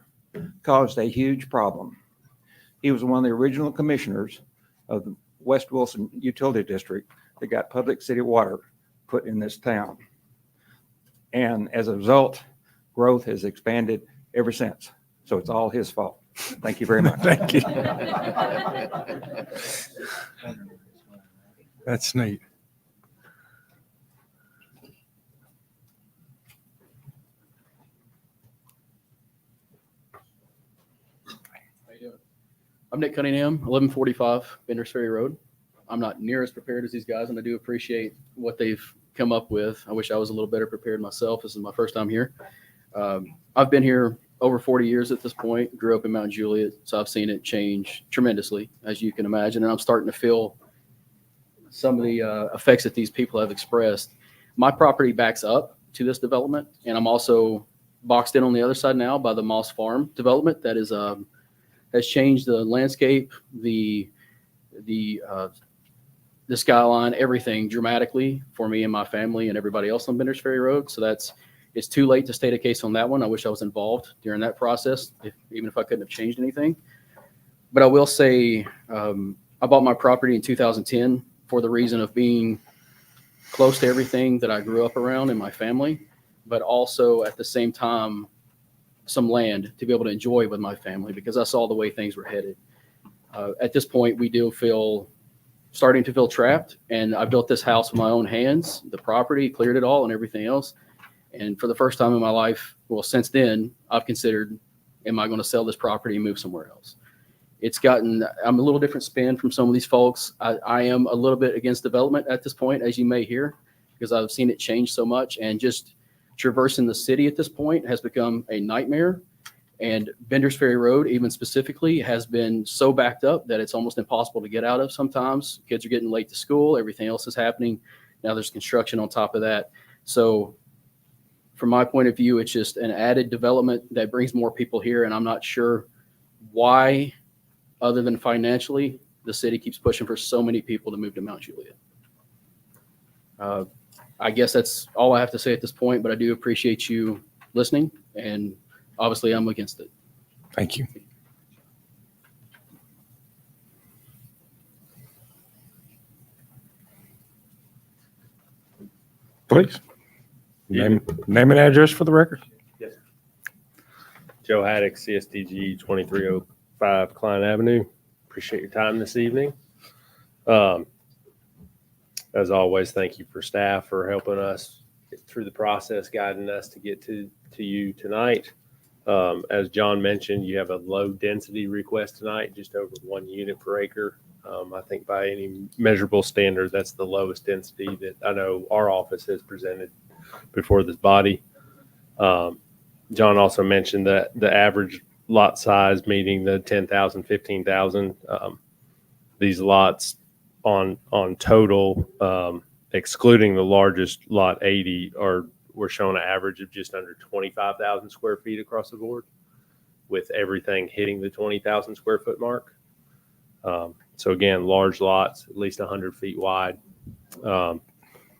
caused a huge problem. He was one of the original commissioners of the West Wilson Utility District that got public city water put in this town. And as a result, growth has expanded ever since. So it's all his fault. Thank you very much. Thank you. That's neat. I'm Nick Cunningham, 1145 Benders Ferry Road. I'm not near as prepared as these guys, and I do appreciate what they've come up with. I wish I was a little better prepared myself. This is my first time here. I've been here over 40 years at this point, grew up in Mount Juliet, so I've seen it change tremendously, as you can imagine, and I'm starting to feel some of the effects that these people have expressed. My property backs up to this development, and I'm also boxed in on the other side now by the Moss Farm development that is has changed the landscape, the skyline, everything dramatically for me and my family and everybody else on Benders Ferry Road. So it's too late to state a case on that one. I wish I was involved during that process, even if I couldn't have changed anything. But I will say I bought my property in 2010 for the reason of being close to everything that I grew up around in my family, but also at the same time, some land to be able to enjoy with my family because I saw the way things were headed. At this point, we do starting to feel trapped, and I built this house with my own hands, the property, cleared it all and everything else. And for the first time in my life, well, since then, I've considered, am I going to sell this property and move somewhere else? I'm a little different spin from some of these folks. I am a little bit against development at this point, as you may hear, because I've seen it change so much, and just traversing the city at this point has become a nightmare. And Benders Ferry Road, even specifically, has been so backed up that it's almost impossible to get out of sometimes. Kids are getting late to school. Everything else is happening. Now there's construction on top of that. So from my point of view, it's just an added development that brings more people here. And I'm not sure why, other than financially, the city keeps pushing for so many people to move to Mount Juliet. I guess that's all I have to say at this point, but I do appreciate you listening, and obviously I'm against it. Thank you. Please. Name and address for the record. Yes. Joe Haddock, CSDG 2305 Klein Avenue. Appreciate your time this evening. As always, thank you for staff for helping us get through the process, guiding us to get to you tonight. As John mentioned, you have a low density request tonight, just over 1 unit per acre. I think by any measurable standard, that's the lowest density that I know our office has presented before this body. John also mentioned that the average lot size meeting the 10,000, 15,000. These lots on total, excluding the largest lot 80, we're showing an average of just under 25,000 square feet across the board, with everything hitting the 20,000 square foot mark. So again, large lots, at least 100 feet wide.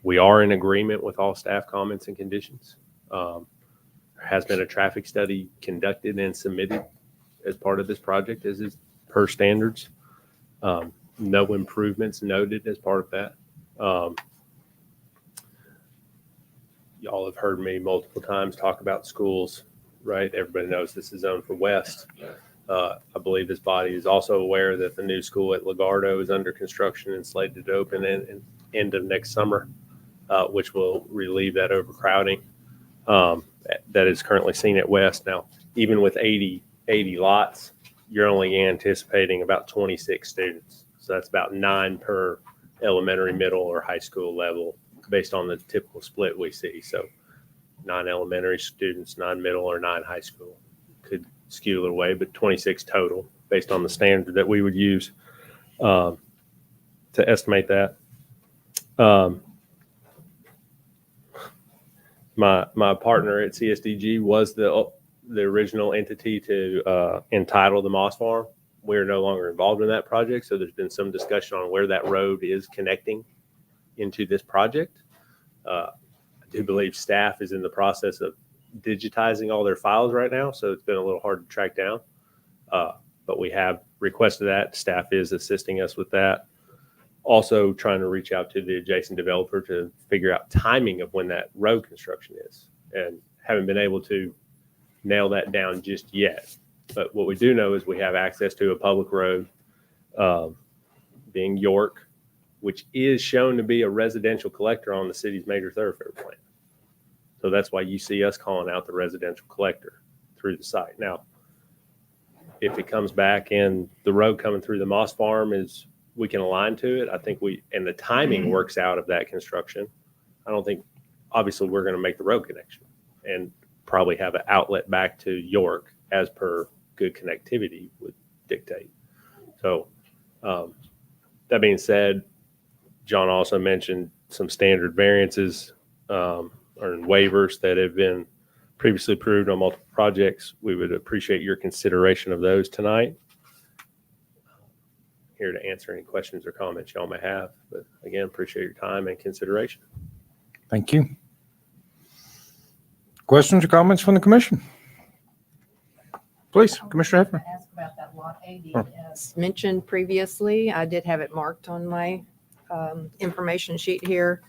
We are in agreement with all staff comments and conditions. There has been a traffic study conducted and submitted as part of this project, as is per standards. No improvements noted as part of that. Y'all have heard me multiple times talk about schools, right? Everybody knows this is zoned for West. I believe this body is also aware that the new school at Legardo is under construction and slated to open in end of next summer, which will relieve that overcrowding that is currently seen at West. Now, even with 80 lots, you're only anticipating about 26 students. So that's about 9 per elementary, middle, or high school level based on the typical split we see. So 9 elementary students, 9 middle, or 9 high school. Could skew a little way, but 26 total based on the standard that we would use to estimate that. My partner at CSDG was the original entity to entitle the Moss Farm. We're no longer involved in that project, so there's been some discussion on where that road is connecting into this project. I do believe staff is in the process of digitizing all their files right now, so it's been a little hard to track down. but we have requested that. Staff is assisting us with that. Also trying to reach out to the adjacent developer to figure out timing of when that road construction is, and haven't been able to nail that down just yet. But what we do know is we have access to a public road, being York, which is shown to be a residential collector on the city's major thoroughfare plan. So that's why you see us calling out the residential collector through the site. Now, if it comes back and the road coming through the Moss Farm is, we can align to it, I think and the timing works out of that construction. I don't think, obviously, we're going to make the road connection and probably have an outlet back to York as per good connectivity would dictate. So that being said, John also mentioned some standard variances or waivers that have been previously approved on multiple projects. We would appreciate your consideration of those tonight. Here to answer any questions or comments y'all may have, but again, appreciate your time and consideration. Thank you. Questions or comments from the commission? Please, Commissioner Heffernan. Ask about that lot 80. As mentioned previously, I did have it marked on my information sheet here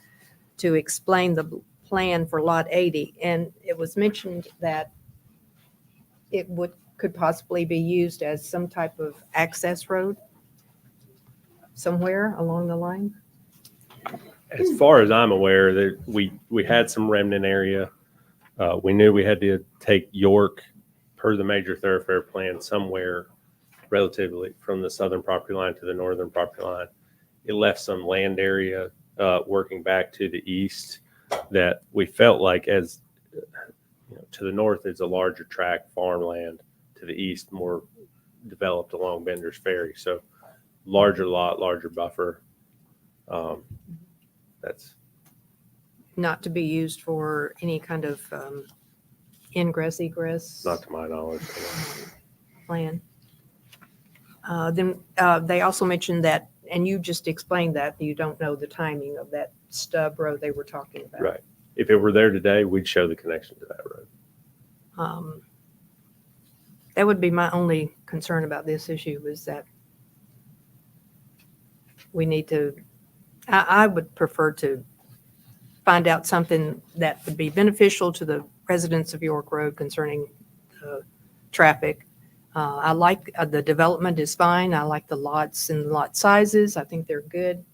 to explain the plan for lot 80. And it was mentioned that it could possibly be used as some type of access road somewhere along the line. As far as I'm aware, that we had some remnant area. We knew we had to take York per the major thoroughfare plan somewhere relatively from the southern property line to the northern property line. It left some land area working back to the east that we felt like, as to the north is a larger tract farmland, to the east more developed along Bender's Ferry. So larger lot, larger buffer. That's Not to be used for any kind of ingress, egress not to my knowledge. plan. Then they also mentioned that, and you just explained that you don't know the timing of that stub road they were talking about. Right. If it were there today, we'd show the connection to that road. That would be my only concern about this issue, is that we need to, I would prefer to find out something that would be beneficial to the residents of York Road concerning traffic. I like the development is fine. I like the lots and lot sizes. I think they're good.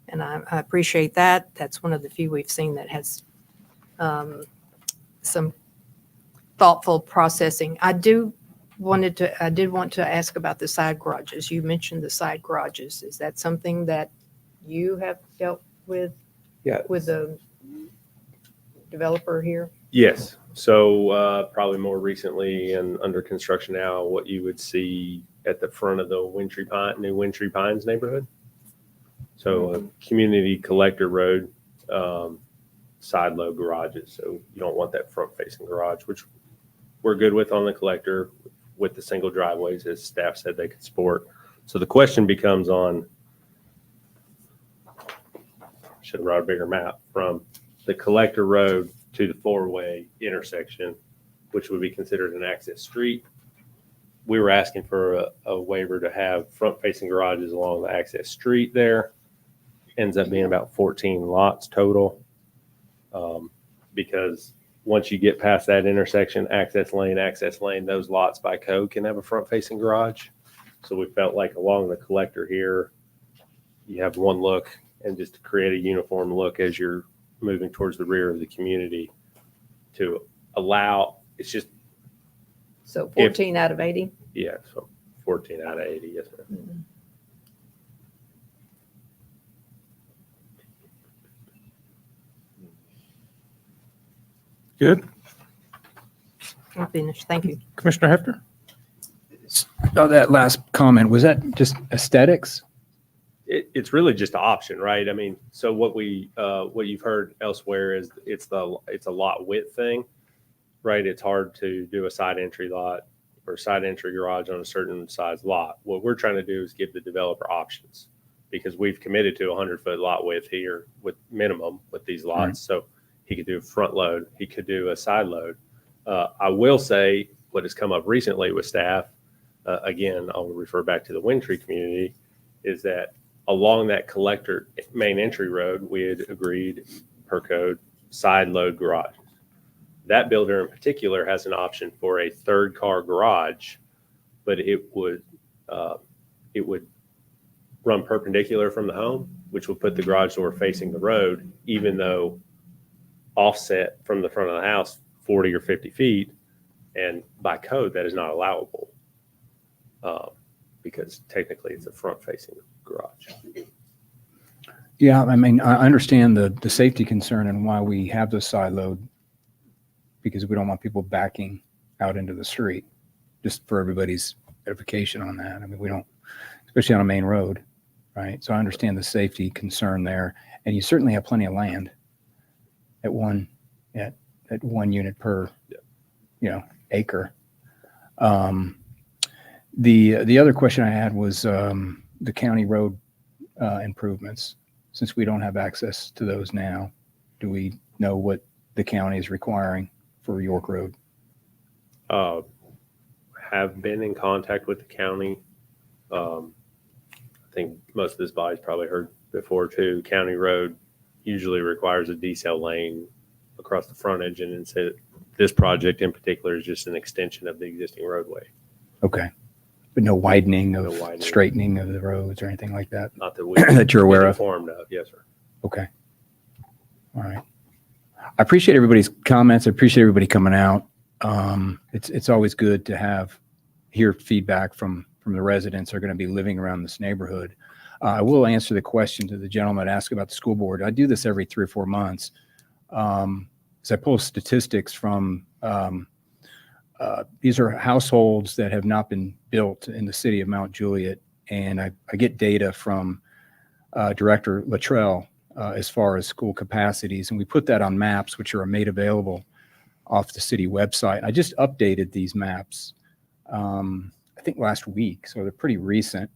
And I appreciate that. That's one of the few we've seen that has some thoughtful processing. I did want to ask about the side garages. You mentioned the side garages. Is that something that you have dealt with? Yeah. With the developer here? Yes. So probably more recently and under construction now, what you would see at the front of the new Wintry Pines neighborhood. So a community collector road, side load garages. So you don't want that front facing garage, which we're good with on the collector with the single driveways, as staff said they could support. So the question becomes on, should have brought a bigger map, from the collector road to the four-way intersection, which would be considered an access street. We were asking for a waiver to have front-facing garages along the access street there. Ends up being about 14 lots total. Because once you get past that intersection, access lane, those lots by code can have a front-facing garage. So we felt like along the collector here, you have one look, and just to create a uniform look as you're moving towards the rear of the community to allow, it's just. So 14 out of 80? Yeah, so 14 out of 80, yes, ma'am. Mm-hmm. Good. I'm finished. Thank you. Commissioner Hefner? Oh, that last comment, was that just aesthetics? It's really just an option, right? I mean, so what you've heard elsewhere is it's a lot width thing, right? It's hard to do a side entry lot or side entry garage on a certain size lot. What we're trying to do is give the developer options, because we've committed to 100-foot lot width here with minimum with these lots. Right. So he could do a front load, he could do a side load. I will say what has come up recently with staff, again, I'll refer back to the Wintry community, is that along that collector main entry road, we had agreed per code side load garage. That builder in particular has an option for a third car garage, but it would run perpendicular from the home, which would put the garage door facing the road, even though offset from the front of the house 40 or 50 feet. And by code, that is not allowable because technically it's a front facing garage. Yeah, I mean, I understand the safety concern and why we have the side load, because we don't want people backing out into the street, just for everybody's edification on that. I mean, we don't, especially on a main road, right? So I understand the safety concern there, and you certainly have plenty of land at one unit per, acre. The other question I had was the county road improvements. Since we don't have access to those now, do we know what the county is requiring for York Road? Have been in contact with the county. I think most of this body's probably heard before too. County road usually requires a decel lane across the frontage, and instead, this project in particular is just an extension of the existing roadway. Okay. But no widening of straightening of the roads or anything like that? Not that we that you're aware of? Informed of, yes, sir. Okay. All right. I appreciate everybody's comments. I appreciate everybody coming out. It's always good to hear feedback from the residents who are going to be living around this neighborhood. I will answer the question to the gentleman asked about the school board. I do this every 3 or 4 months. As I pull statistics from, these are households that have not been built in the city of Mount Juliet. And I get data from Director Luttrell as far as school capacities. And we put that on maps, which are made available off the city website. I just updated these maps, I think last week. So they're pretty recent.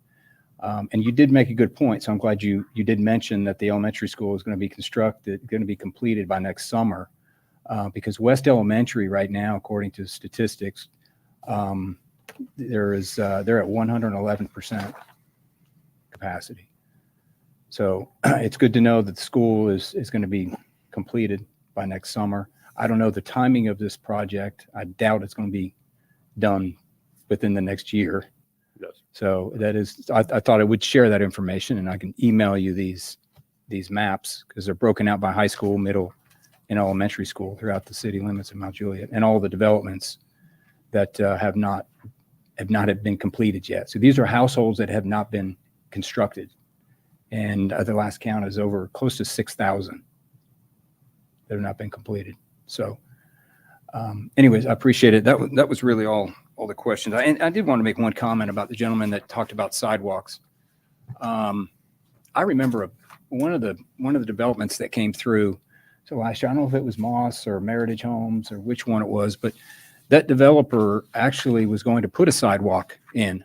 And you did make a good point. So I'm glad you did mention that the elementary school is going to be completed by next summer. Because West Elementary right now, according to statistics, they're at 111% capacity. So it's good to know that the school is going to be completed by next summer. I don't know the timing of this project. I doubt it's going to be done within the next year. Yes. So that is, I thought I would share that information, and I can email you these maps because they're broken out by high school, middle, and elementary school throughout the city limits of Mount Juliet, and all the developments that have not been completed yet. So these are households that have not been constructed, and the last count is over close to 6,000 that have not been completed. So, anyways, I appreciate it. That was really all the questions. And I did want to make one comment about the gentleman that talked about sidewalks. I remember one of the developments that came through. So last year, I don't know if it was Moss or Meritage Homes or which one it was, but that developer actually was going to put a sidewalk in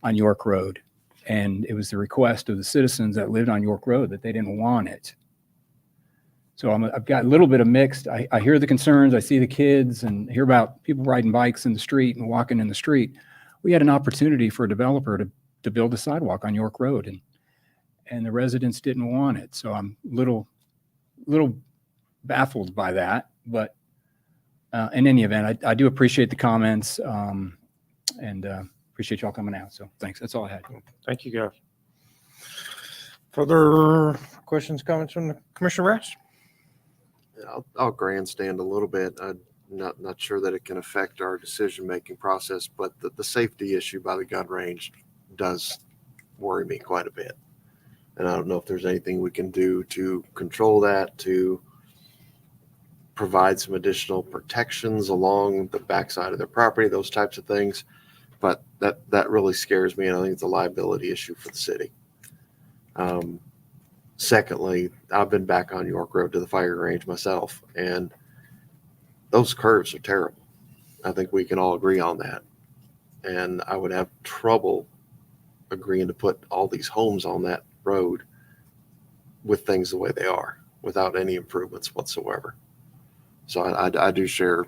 on York Road. And it was the request of the citizens that lived on York Road that they didn't want it. So I've got a little bit of mixed. I hear the concerns. I see the kids and hear about people riding bikes in the street and walking in the street. We had an opportunity for a developer to build a sidewalk on York Road, and the residents didn't want it. So I'm little baffled by that, but in any event, I do appreciate the comments and appreciate y'all coming out. So thanks. That's all I had. Thank you, guys. Further questions, comments from the Commissioner Rash? I'll grandstand a little bit. I'm not sure that it can affect our decision-making process, but the safety issue by the gun range does worry me quite a bit. And I don't know if there's anything we can do to control that, to provide some additional protections along the backside of their property, those types of things. But that really scares me, and I think it's a liability issue for the city. Secondly, I've been back on York Road to the fire range myself, and those curves are terrible. I think we can all agree on that. And I would have trouble agreeing to put all these homes on that road with things the way they are, without any improvements whatsoever. So I do share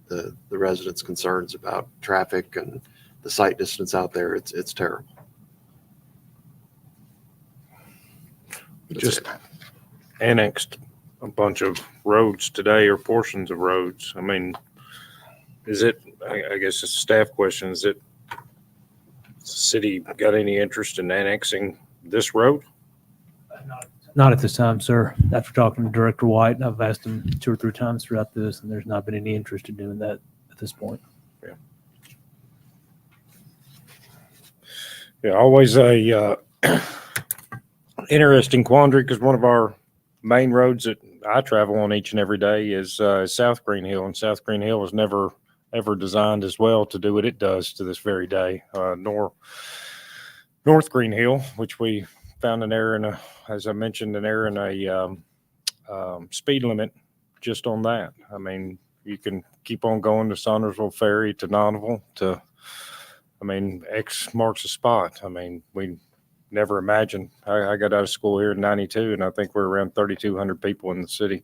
the residents' concerns about traffic and the sight distance out there, it's terrible. Just annexed a bunch of roads today or portions of roads. I mean, is it, I guess it's a staff question, is it, has the city got any interest in annexing this road? Not at this time, sir. After talking to Director White, I've asked him 2 or 3 times throughout this, and there's not been any interest in doing that at this point. Yeah, always a interesting quandary, because one of our main roads that I travel on each and every day is South Green Hill, and South Green Hill was never ever designed as well to do what it does to this very day, nor North Green Hill, which we found an error in as I mentioned, an error in a speed limit just on that. I mean, you can keep on going to Saundersville Ferry to Nonneville to, I mean, X marks a spot. I mean, we never imagined. I got out of school here in 92, and I think we're around 3,200 people in the city.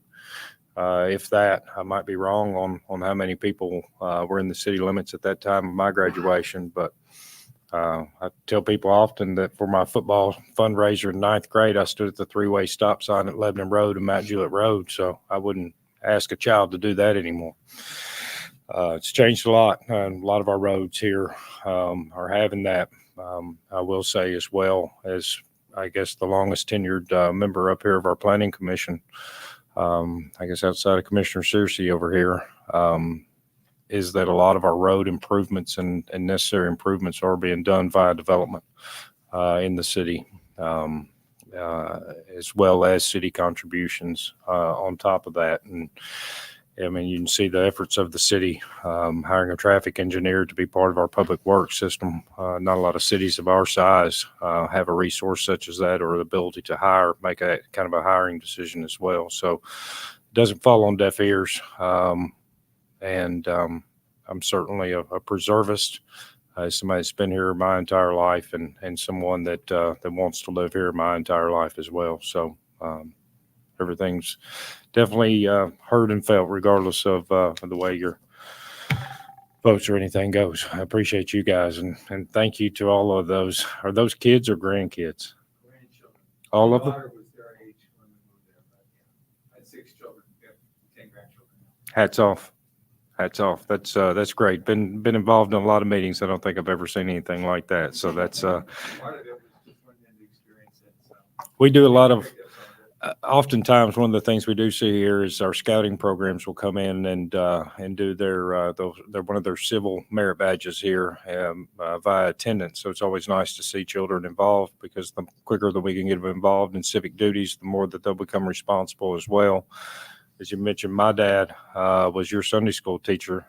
If that, I might be wrong on how many people were in the city limits at that time of my graduation, but I tell people often that for my football fundraiser in 9th grade, I stood at the 3-way stop sign at Lebanon Road and Mount Juliet Road, so I wouldn't ask a child to do that anymore. It's changed a lot, and a lot of our roads here are having that. I will say, as well as, I guess, the longest tenured member up here of our planning commission, I guess outside of Commissioner Searcy over here, is that a lot of our road improvements and necessary improvements are being done via development in the city, as well as city contributions on top of that. And I mean, you can see the efforts of the city, hiring a traffic engineer to be part of our public works system. Not a lot of cities of our size have a resource such as that, or the ability to hire, make a kind of a hiring decision as well. So it doesn't fall on deaf ears. And I'm certainly a preservist, somebody that's been here my entire life, and someone that wants to live here my entire life as well. So everything's definitely heard and felt, regardless of the way your votes or anything goes. I appreciate you guys, and thank you to all of those. Are those kids or grandkids? All of them? Hats off. Hats off. That's great. Been involved in a lot of meetings. I don't think I've ever seen anything like that. So that's we do a lot of. Oftentimes, one of the things we do see here is our scouting programs will come in and do their one of their civil merit badges here via attendance. So it's always nice to see children involved, because the quicker that we can get them involved in civic duties, the more that they'll become responsible as well. As you mentioned, my dad was your Sunday school teacher.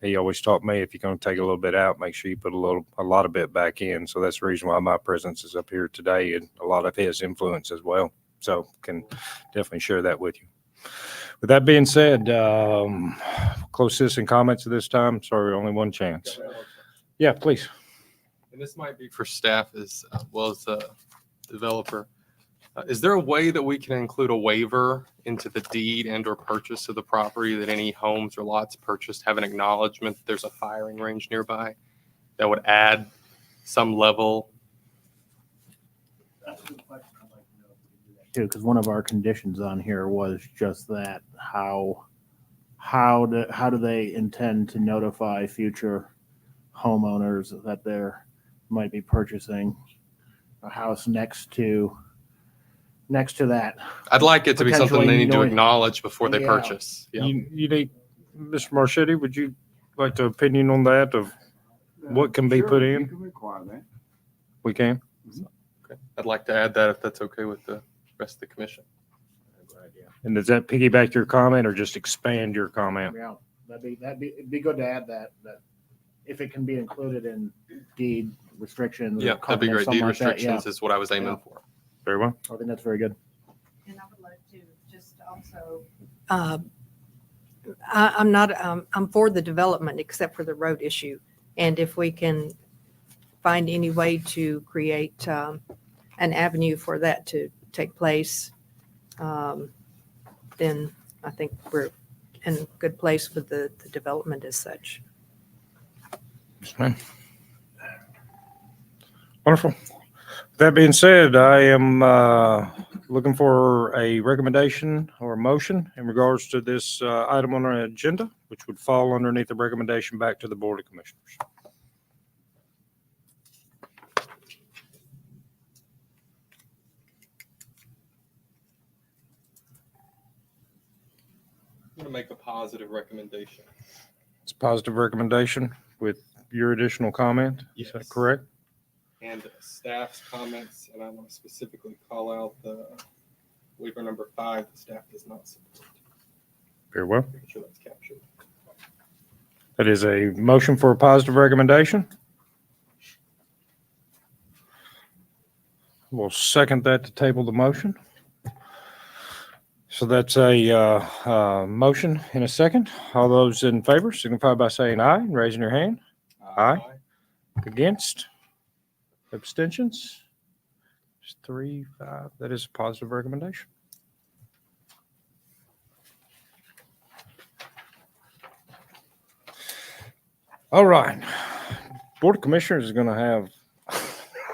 He always taught me, if you're going to take a little bit out, make sure you put a lot of bit back in. So that's the reason why my presence is up here today, and a lot of his influence as well. So can definitely share that with you. With that being said, close citizen comments at this time. Sorry, only one chance. Yeah, please. And this might be for staff as well as the developer. Is there a way that we can include a waiver into the deed and or purchase of the property that any homes or lots purchased have an acknowledgement that there's a firing range nearby that would add some level? Too, because one of our conditions on here was just that, how do they intend to notify future homeowners that they're might be purchasing a house next to that? I'd like it to be something they need to Potentially acknowledge before they Yeah. purchase. Yeah. You need, Mr. Marchetti, would you like to opinion on that, of what can be put in? can require that. We can. Okay. I'd like to add that if that's okay with the rest of the commission. And does that piggyback your comment or just expand your comment? Yeah, it'd be good to add that if it can be included in deed restrictions. or Yeah, that'd be covenants, great. something Deed like that, restrictions yeah. is what I was aiming Yeah. for. Very well. I think that's very good. And I would like to just also. I'm not, I'm for the development except for the road issue. And if we can find any way to create an avenue for that to take place, then I think we're in a good place with the development as such. Yes, ma'am. Wonderful. That being said, I am looking for a recommendation or a motion in regards to this item on our agenda, which would fall underneath the recommendation back to the Board of Commissioners. I'm going to make a positive recommendation. It's a positive recommendation with your additional comment. Is that Yes. correct? And staff's comments, and I want to specifically call out the waiver number 5, the staff does not support. Very well. Make sure that's captured. That is a motion for a positive recommendation. We'll second that to table the motion. So that's a motion in a second. All those in favor signify by saying aye and raising your hand. Aye. Against? Abstentions? Just 3, 5. That is a positive recommendation. All right. Board of Commissioners is going to have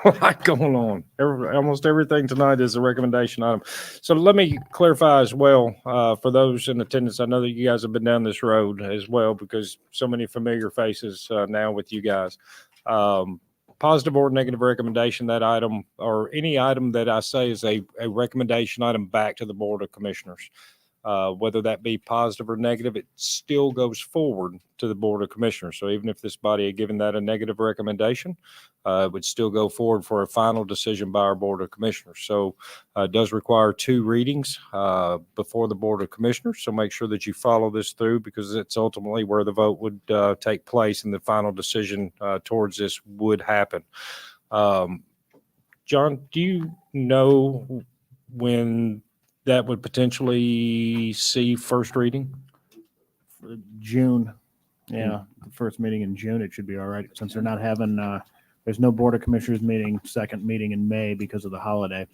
a lot going on. Almost everything tonight is a recommendation item. So let me clarify as well for those in attendance. I know that you guys have been down this road as well because so many familiar faces now with you guys. Positive or negative recommendation, that item or any item that I say is a recommendation item back to the Board of Commissioners. Whether that be positive or negative, it still goes forward to the Board of Commissioners. So even if this body had given that a negative recommendation, it would still go forward for a final decision by our Board of Commissioners. So it does require 2 readings before the Board of Commissioners. So make sure that you follow this through because it's ultimately where the vote would take place and the final decision towards this would happen. John, do you know when that would potentially see first reading? June. Yeah, the first meeting in June, it should be all right, since they're not having, there's no Board of Commissioners meeting, second meeting in May because of the holiday.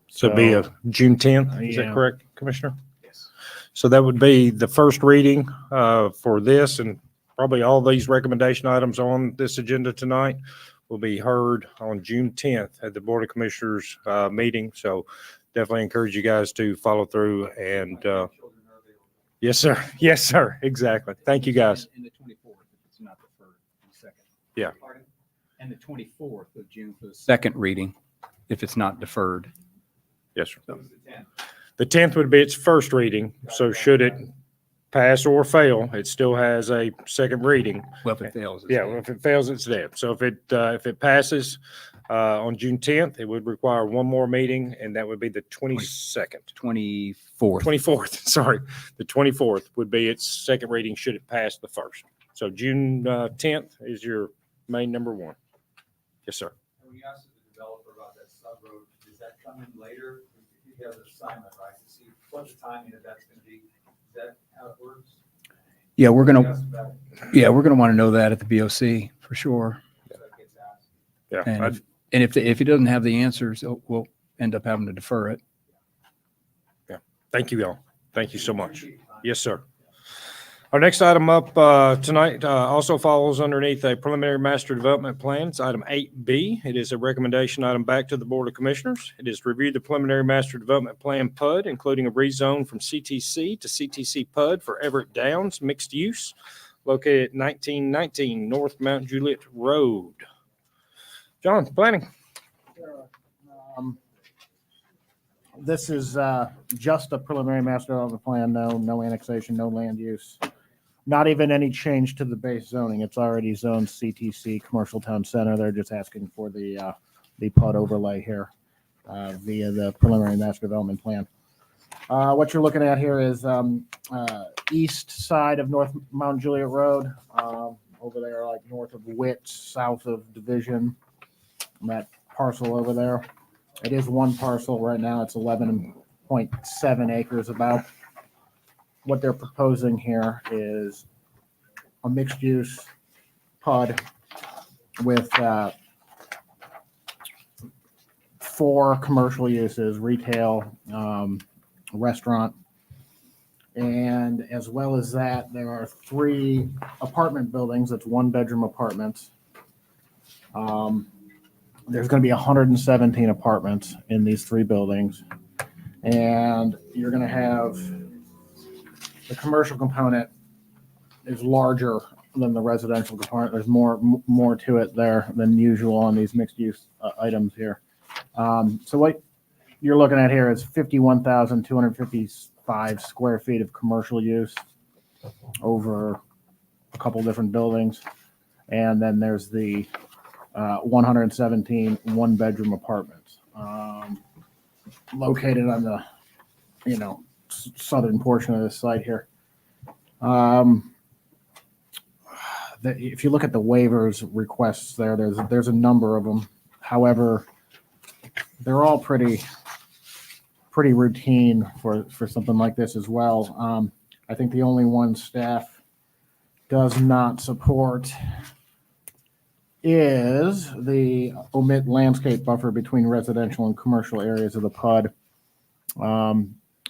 So it'd be a June 10th, is that Yeah. correct, Commissioner? Yes. So that would be the first reading for this, and probably all these recommendation items on this agenda tonight will be heard on June 10th at the Board of Commissioners meeting. So definitely encourage you guys to follow through and yes, sir. Yes, sir. Exactly. Thank you, guys. And the 24th, if it's not deferred, the second. Yeah. And the 24th of June for the second reading, if it's not deferred. Yes, sir. The 10th would be its first reading. So should it pass or fail, it still has a second reading. Well, if it fails. it's Yeah, dead. if it fails, it's dead. So if it passes on June 10th, it would require one more meeting, and that would be the 22nd. 24th. 24th, sorry. The 24th would be its second reading should it pass the first. So June 10th is your main number 1. Yes, sir. When you asked the developer about that sub road, does that come in later? He has an assignment, right, to see what the timing of that's gonna be. Is that how it works? Yeah, we're He gonna, asked about it. yeah, we're gonna want to know that at the BOC for sure. So that gets asked. Yeah. And if he doesn't have the answers, we'll end up having to defer it. Thank you all. Thank you so much. Yes, sir. Our next item up tonight also falls underneath a preliminary master development plan. It's item 8B. It is a recommendation item back to the Board of Commissioners. It is to review the preliminary master development plan PUD, including a rezone from CTC to CTC PUD for Everett Downs mixed use located at 1919 North Mount Juliet Road. John, planning. This is just a preliminary master development plan, no annexation, no land use. Not even any change to the base zoning. It's already zoned CTC, Commercial Town Center. They're just asking for the PUD overlay here via the preliminary master development plan. What you're looking at here is east side of North Mount Juliet Road, over there like north of Witt, south of Division, that parcel over there. It is one parcel right now. It's 11.7 acres about. What they're proposing here is a mixed use PUD with 4 commercial uses, retail, restaurant. And as well as that, there are 3 apartment buildings. That's 1-bedroom apartments. there's going to be 117 apartments in these three buildings. And you're going to have the commercial component is larger than the residential component. There's more to it there than usual on these mixed use items here. So what you're looking at here is 51,255 square feet of commercial use over a couple different buildings. And then there's the 117 one-bedroom apartments located on the, southern portion of this site here. If you look at the waivers requests there's a number of them. However, they're all pretty routine for something like this as well. I think the only one staff does not support is the omit landscape buffer between residential and commercial areas of the PUD.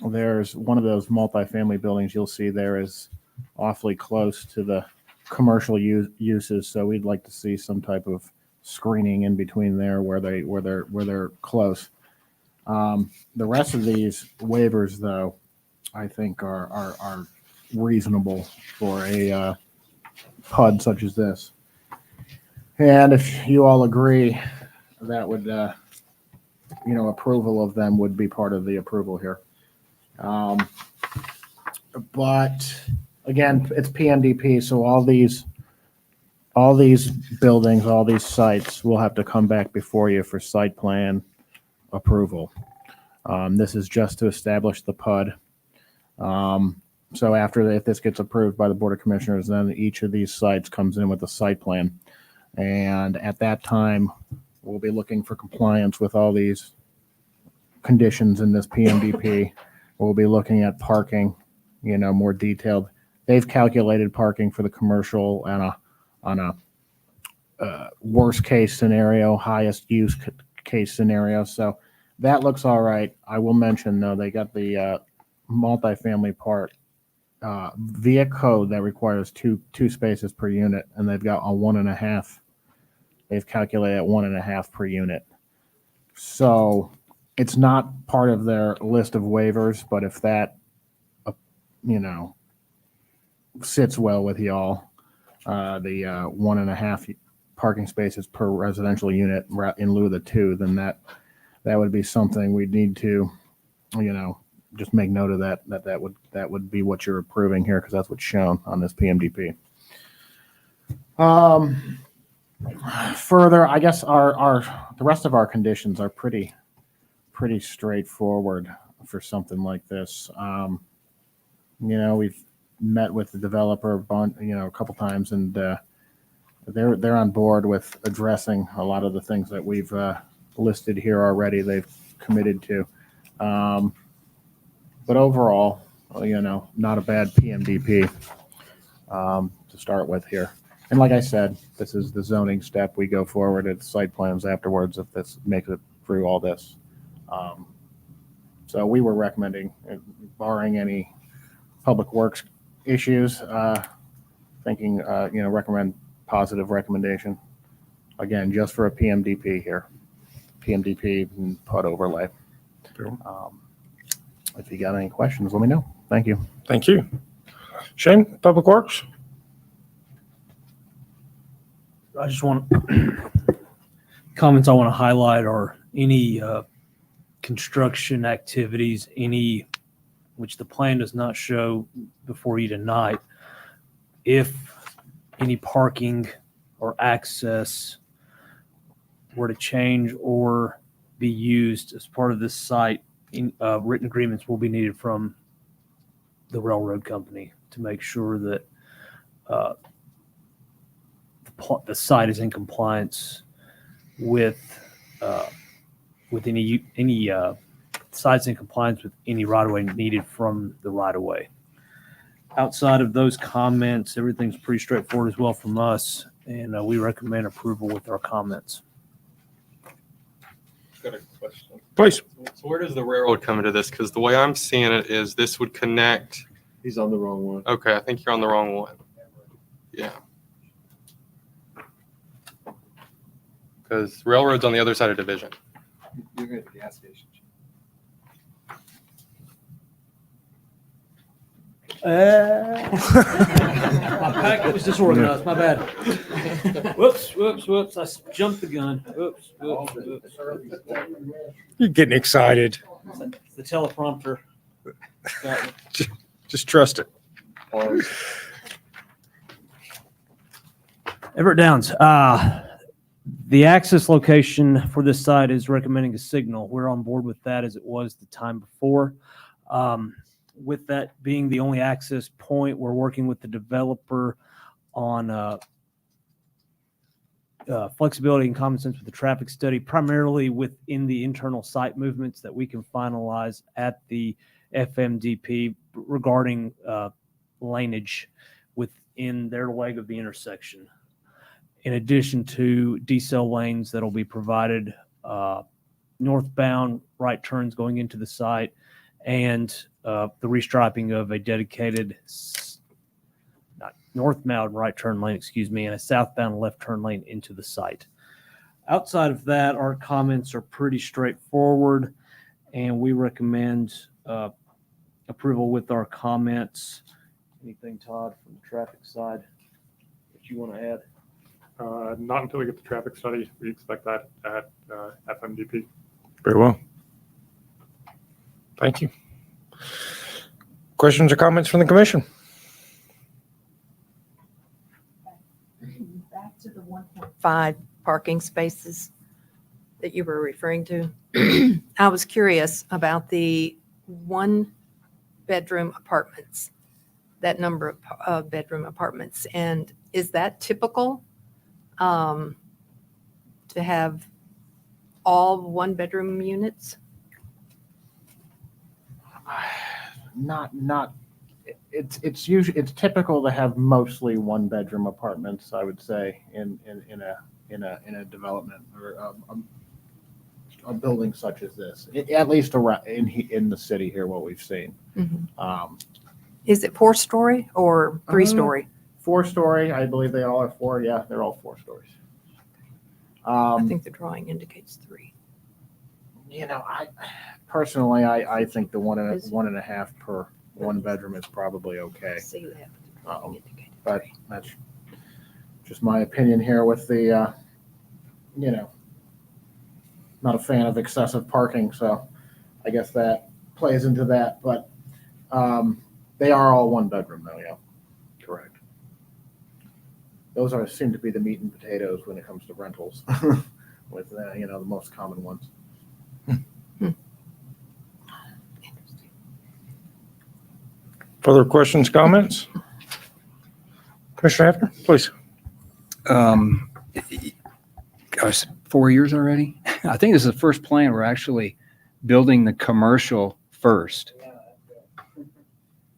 There's one of those multifamily buildings you'll see there is awfully close to the commercial uses, so we'd like to see some type of screening in between there where they're close. The rest of these waivers, though, I think are reasonable for a PUD such as this. And if you all agree, that would, approval of them would be part of the approval here. But again, it's PMDP, so all these buildings, all these sites will have to come back before you for site plan approval. This is just to establish the PUD. So if this gets approved by the Board of Commissioners, then each of these sites comes in with a site plan. And at that time, we'll be looking for compliance with all these conditions in this PMDP. We'll be looking at parking, more detailed. They've calculated parking for the commercial on a worst case scenario, highest use case scenario. So that looks all right. I will mention, though, they got the multifamily part via code that requires two spaces per unit, and they've got a 1.5. They've calculated at 1.5 per unit. So it's not part of their list of waivers, but if that, sits well with y'all, the 1.5 parking spaces per residential unit in lieu of the 2, then that would be something we'd need to, just make note of that would be what you're approving here, because that's what's shown on this PMDP. Further, I guess the rest of our conditions are pretty straightforward for something like this. We've met with the developer a couple times, and they're on board with addressing a lot of the things that we've listed here already. They've committed to. But overall, not a bad PMDP to start with here. And like I said, this is the zoning step. We go forward at site plans afterwards if this makes it through all this. So we were recommending, barring any public works issues, recommend positive recommendation. Again, just for a PMDP here. PMDP and PUD overlay. If you got any questions, let me know. Thank you. Thank you. Shane, Public Works? I just want comments I want to highlight are any construction activities, which the plan does not show before you tonight. If any parking or access were to change or be used as part of this site, written agreements will be needed from the railroad company to make sure that the site is in compliance with any sites in compliance with any right-of-way needed from the right-of-way. Outside of those comments, everything's pretty straightforward as well from us, and we recommend approval with our comments. Got a question. Please. So where does the railroad come into this? Because the way I'm seeing it is this would connect. He's on the wrong one. Okay, I think you're on the wrong one. Yeah. Because railroad's on the other side of Division. You're at the gas station. My packet was disorganized, my bad. Whoops. I jumped the gun. Whoops. You're getting excited. It's the teleprompter. Got me. Just trust it. Everett Downs, the access location for this site is recommending a signal. We're on board with that as it was the time before. With that being the only access point, we're working with the developer on flexibility and common sense with the traffic study, primarily within the internal site movements that we can finalize at the FMDP regarding laneage within their leg of the intersection. In addition to decel lanes that'll be provided northbound right turns going into the site, and the restriping of a dedicated northbound right turn lane, and a southbound left turn lane into the site. Outside of that, our comments are pretty straightforward, and we recommend approval with our comments. Anything, Todd, from the traffic side that you want to add? Not until we get the traffic study. We expect that at FMDP. Very well. Thank you. Questions or comments from the commission? Back to the 1.5 parking spaces that you were referring to. I was curious about the one-bedroom apartments, that number of bedroom apartments. And is that typical to have all one-bedroom units? It's usually, it's typical to have mostly one-bedroom apartments, I would say, in a development or a building such as this, at least around in the city here, what we've seen. Is it 4-story or 3-story? 4-story, I believe they all are 4. Yeah, they're all 4 stories. I think the drawing indicates 3. I personally, I think the 1.5 per one bedroom is probably okay. See that, the drawing indicates But that's just my opinion here with the, not a fan of excessive parking, so I guess that plays into that. But they are all one bedroom though, yeah. Correct. Those seem to be the meat and potatoes when it comes to rentals, with the most common ones. Further questions, comments? Commissioner Hefner, please. Gosh, 4 years already? I think this is the first plan we're actually building the commercial first,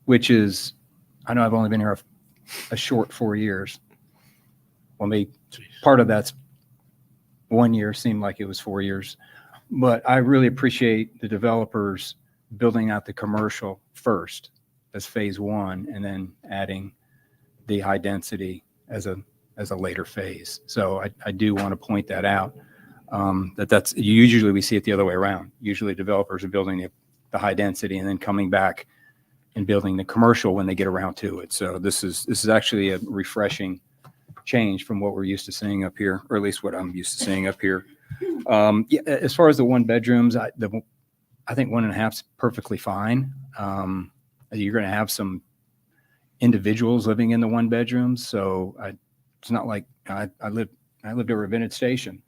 which is, I know I've only been here a short 4 years. Well, maybe part of that's 1 year, seemed like it was 4 years. But I really appreciate the developers building out the commercial first as phase 1, and then adding the high density as a later phase. So I do want to point that out. That's usually we see it the other way around. Usually developers are building the high density and then coming back and building the commercial when they get around to it. So this is actually a refreshing change from what we're used to seeing up here, or at least what I'm used to seeing up here. Yeah, as far as the one bedrooms, I think 1.5 is perfectly fine. You're going to have some individuals living in the one bedrooms, so it's not like I lived over at Vintage Station.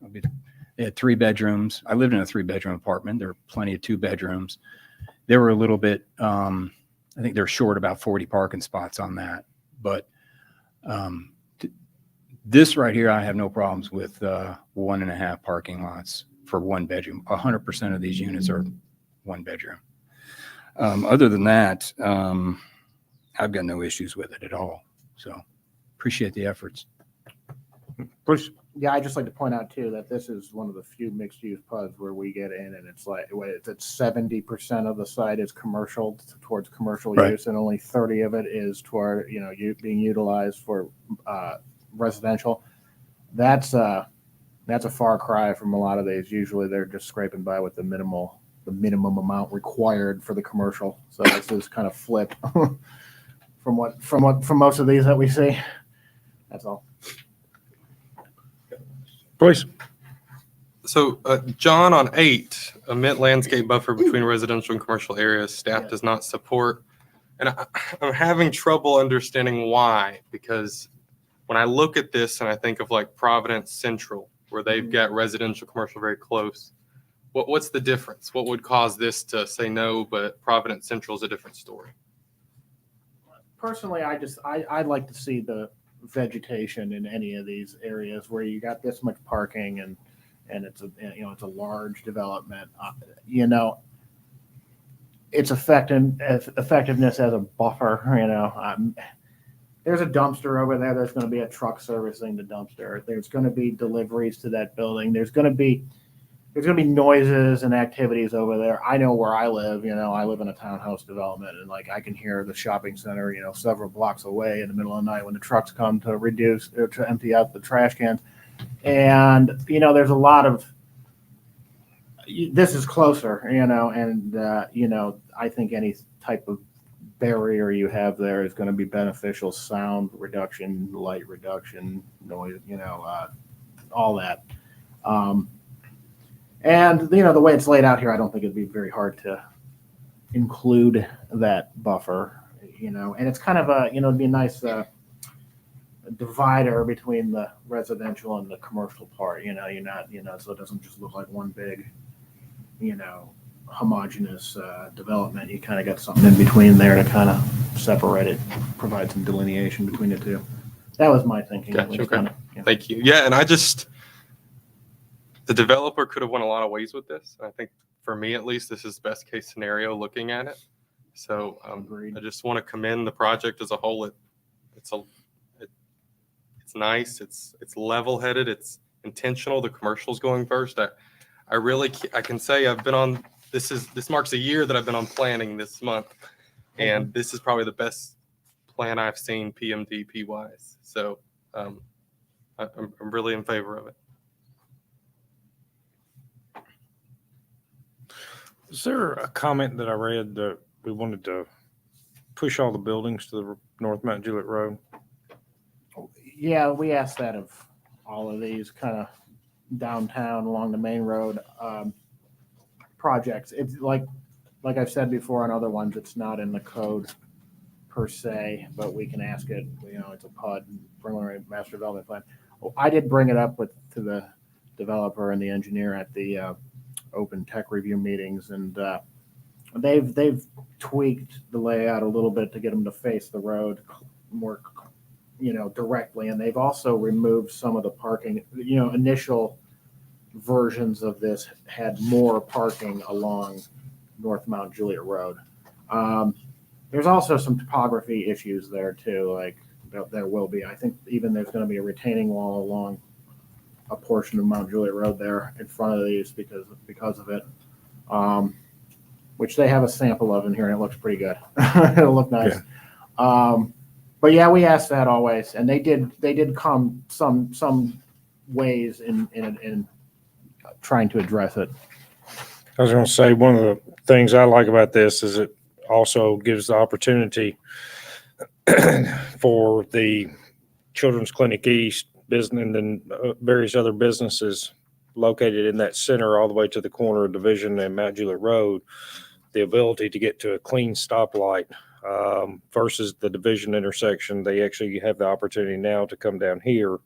They had 3 bedrooms. I lived in a 3-bedroom apartment. There were plenty of 2 bedrooms. They were a little bit, I think they're short about 40 parking spots on that. But this right here, I have no problems with 1.5 parking lots for 1 bedroom. 100% of these units are 1 bedroom. Other than that, I've got no issues with it at all. So appreciate the efforts. Please. Yeah, I'd just like to point out too that this is one of the few mixed-use PUDs where we get in and it's like, it's 70% of the site is commercial, towards commercial Right. use, and only 30 of it is toward, being utilized for residential. That's That's a far cry from a lot of these. Usually they're just scraping by with the minimum amount required for the commercial. So this is kind of flip from most of these that we see. That's all. Please. So, John, on 8, a mint landscape buffer between residential and commercial areas, staff does not support. And I'm having trouble understanding why, because when I look at this and I think of like Providence Central, where they've got residential, commercial very close, what's the difference? What would cause this to say no, but Providence Central is a different story? Personally, I'd like to see the vegetation in any of these areas where you got this much parking and it's a large development. Its effectiveness as a buffer. There's a dumpster over there. There's going to be a truck servicing the dumpster. There's going to be deliveries to that building. There's going to be noises and activities over there. I know where I live. I live in a townhouse development, and like I can hear the shopping center, several blocks away in the middle of the night when the trucks come to empty out the trash cans. And there's a lot of. This is closer, and I think any type of barrier you have there is going to be beneficial. Sound reduction, light reduction, noise, all that. And the way it's laid out here, I don't think it'd be very hard to include that buffer. And it's kind of it'd be a nice divider between the residential and the commercial part. You're not, so it doesn't just look like one big, homogeneous development. You kind of got something in between there to kind of separate it, provide some delineation between the two. That was my thinking. Gotcha. Okay. Kinda, Thank you. Yeah, and the developer could have went a lot of ways with this. I think for me, at least, this is the best case scenario looking at it. So I just want to commend the project as a whole. It's nice. It's level-headed. It's intentional. The commercial's going first. I can say I've been on. This marks a year that I've been on planning this month, and this is probably the best plan I've seen PMDP wise. So I'm really in favor of it. Is there a comment that I read that we wanted to push all the buildings to the North Mount Juliet Road? Yeah, we asked that of all of these kind of downtown along the main road projects. It's like I've said before on other ones, it's not in the code per se, but we can ask it. It's a PUD, preliminary master development plan. I did bring it up to the developer and the engineer at the open tech review meetings, and they've tweaked the layout a little bit to get them to face the road more directly, and they've also removed some of the parking. Initial versions of this had more parking along North Mount Juliet Road. There's also some topography issues there too, like there will be. I think even there's going to be a retaining wall along a portion of Mount Juliet Road there in front of these because of it, which they have a sample of in here, and it looks pretty good. It'll look nice. Yeah. But yeah, we asked that always, and they did come some ways in trying to address it. I was going to say, one of the things I like about this is it also gives the opportunity for the Children's Clinic East business and then various other businesses located in that center all the way to the corner of Division and Mount Juliet Road, the ability to get to a clean stoplight versus the Division intersection. They actually have the opportunity now to come down here.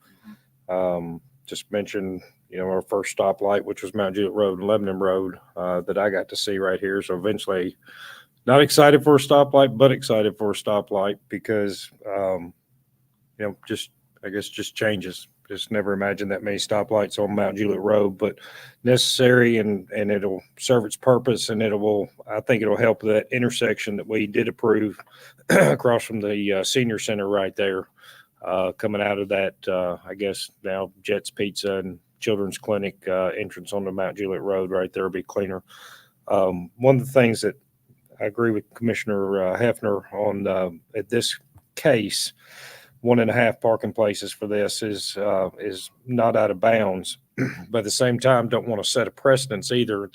Just mention, our first stoplight, which was Mount Juliet Road and Lebanon Road, that I got to see right here. So eventually, not excited for a stoplight, but excited for a stoplight because, just changes. Just never imagined that many stoplights on Mount Juliet Road, but necessary and it'll serve its purpose, and I think it'll help that intersection that we did approve across from the senior center right there, coming out of that, I guess now Jets Pizza and Children's Clinic entrance onto Mount Juliet Road right there will be cleaner. One of the things that I agree with Commissioner Hefner on at this case, 1.5 parking places for this is not out of bounds. but at the same time, don't want to set a precedence either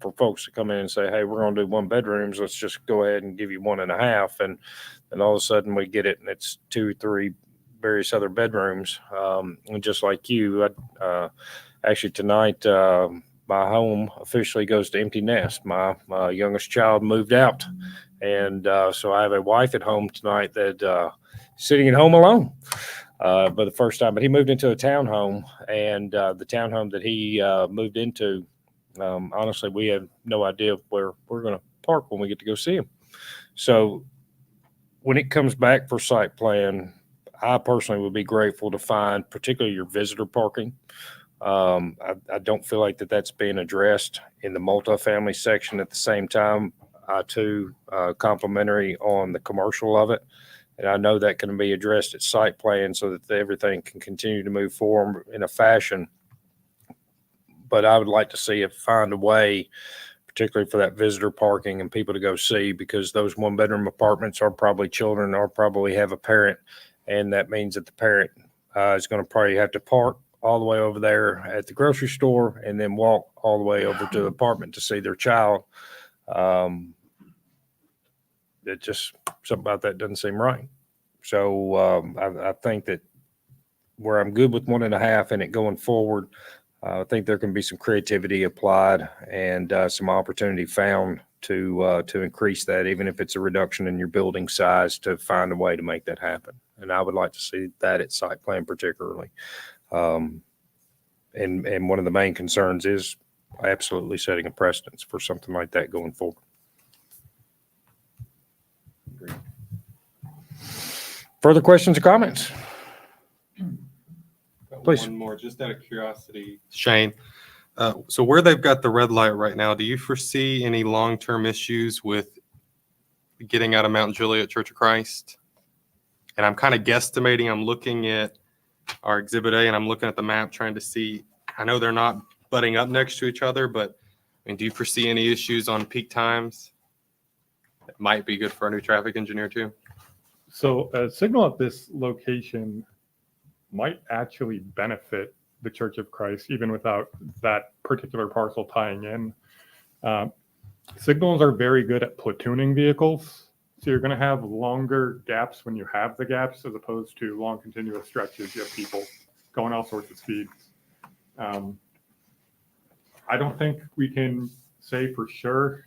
for folks to come in and say, hey, we're going to do 1 bedrooms. Let's just go ahead and give you 1.5. And all of a sudden we get it and it's 2, 3 various other bedrooms. And just like you, actually tonight, my home officially goes to empty nest. My youngest child moved out. And so I have a wife at home tonight that sitting at home alone. But the first time, but he moved into a townhome, and the townhome that he moved into, honestly, we have no idea where we're going to park when we get to go see him. So when it comes back for site plan, I personally would be grateful to find particularly your visitor parking. I don't feel like that's being addressed in the multifamily section at the same time. Too complimentary on the commercial of it. And I know that can be addressed at site plan so that everything can continue to move forward in a fashion. But I would like to see it find a way, particularly for that visitor parking and people to go see, because those 1-bedroom apartments are probably children or probably have a parent. And that means that the parent is going to probably have to park all the way over there at the grocery store and then walk all the way over to the apartment to see their child. It just, something about that doesn't seem right. So I think that where I'm good with 1.5 and it going forward, I think there can be some creativity applied and some opportunity found to increase that, even if it's a reduction in your building size, to find a way to make that happen. And I would like to see that at site plan particularly. And one of the main concerns is absolutely setting a precedence for something like that going forward. Further questions or comments? Please. One more, just out of curiosity, Shane. So where they've got the red light right now, do you foresee any long-term issues with getting out of Mount Juliet Church of Christ? And I'm kind of guesstimating, I'm looking at our Exhibit A and I'm looking at the map trying to see, I know they're not butting up next to each other, but I mean, do you foresee any issues on peak times? It might be good for our new traffic engineer too. So a signal at this location might actually benefit the Church of Christ, even without that particular parcel tying in. Signals are very good at platooning vehicles. So you're going to have longer gaps when you have the gaps, as opposed to long continuous stretches. You have people going all sorts of speeds. I don't think we can say for sure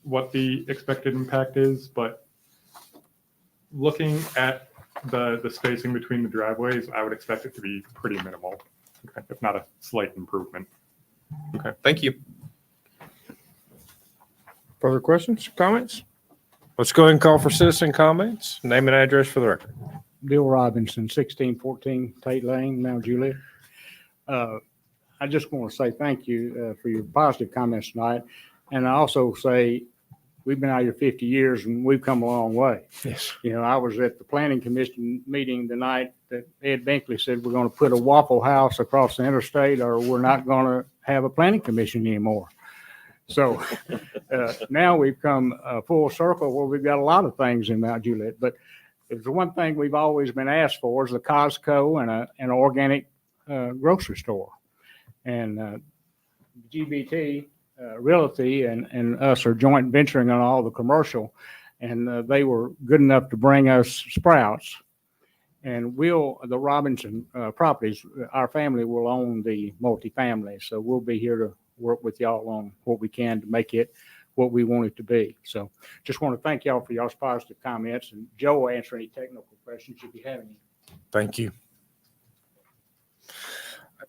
what the expected impact is, but looking at the spacing between the driveways, I would expect it to be pretty minimal, if not a slight improvement. Okay, thank you. Further questions, comments? Let's go ahead and call for citizen comments. Name and address for the record. Bill Robinson, 1614 Tate Lane, Mount Juliet. I just want to say thank you for your positive comments tonight. And I also say we've been out here 50 years and we've come a long way. Yes. You know, I was at the planning commission meeting the night that Ed Binkley said we're going to put a Waffle House across the interstate or we're not going to have a planning commission anymore. So now we've come full circle where we've got a lot of things in Mount Juliet. But it's the one thing we've always been asked for is a Costco and an organic grocery store. And GBT Realty and us are joint venturing on all the commercial, and they were good enough to bring us Sprouts. And the Robinson properties, our family will own the multifamily, so we'll be here to work with y'all on what we can to make it what we want it to be. So just want to thank y'all for y'all's positive comments, and Joe will answer any technical questions if you have any. Thank you.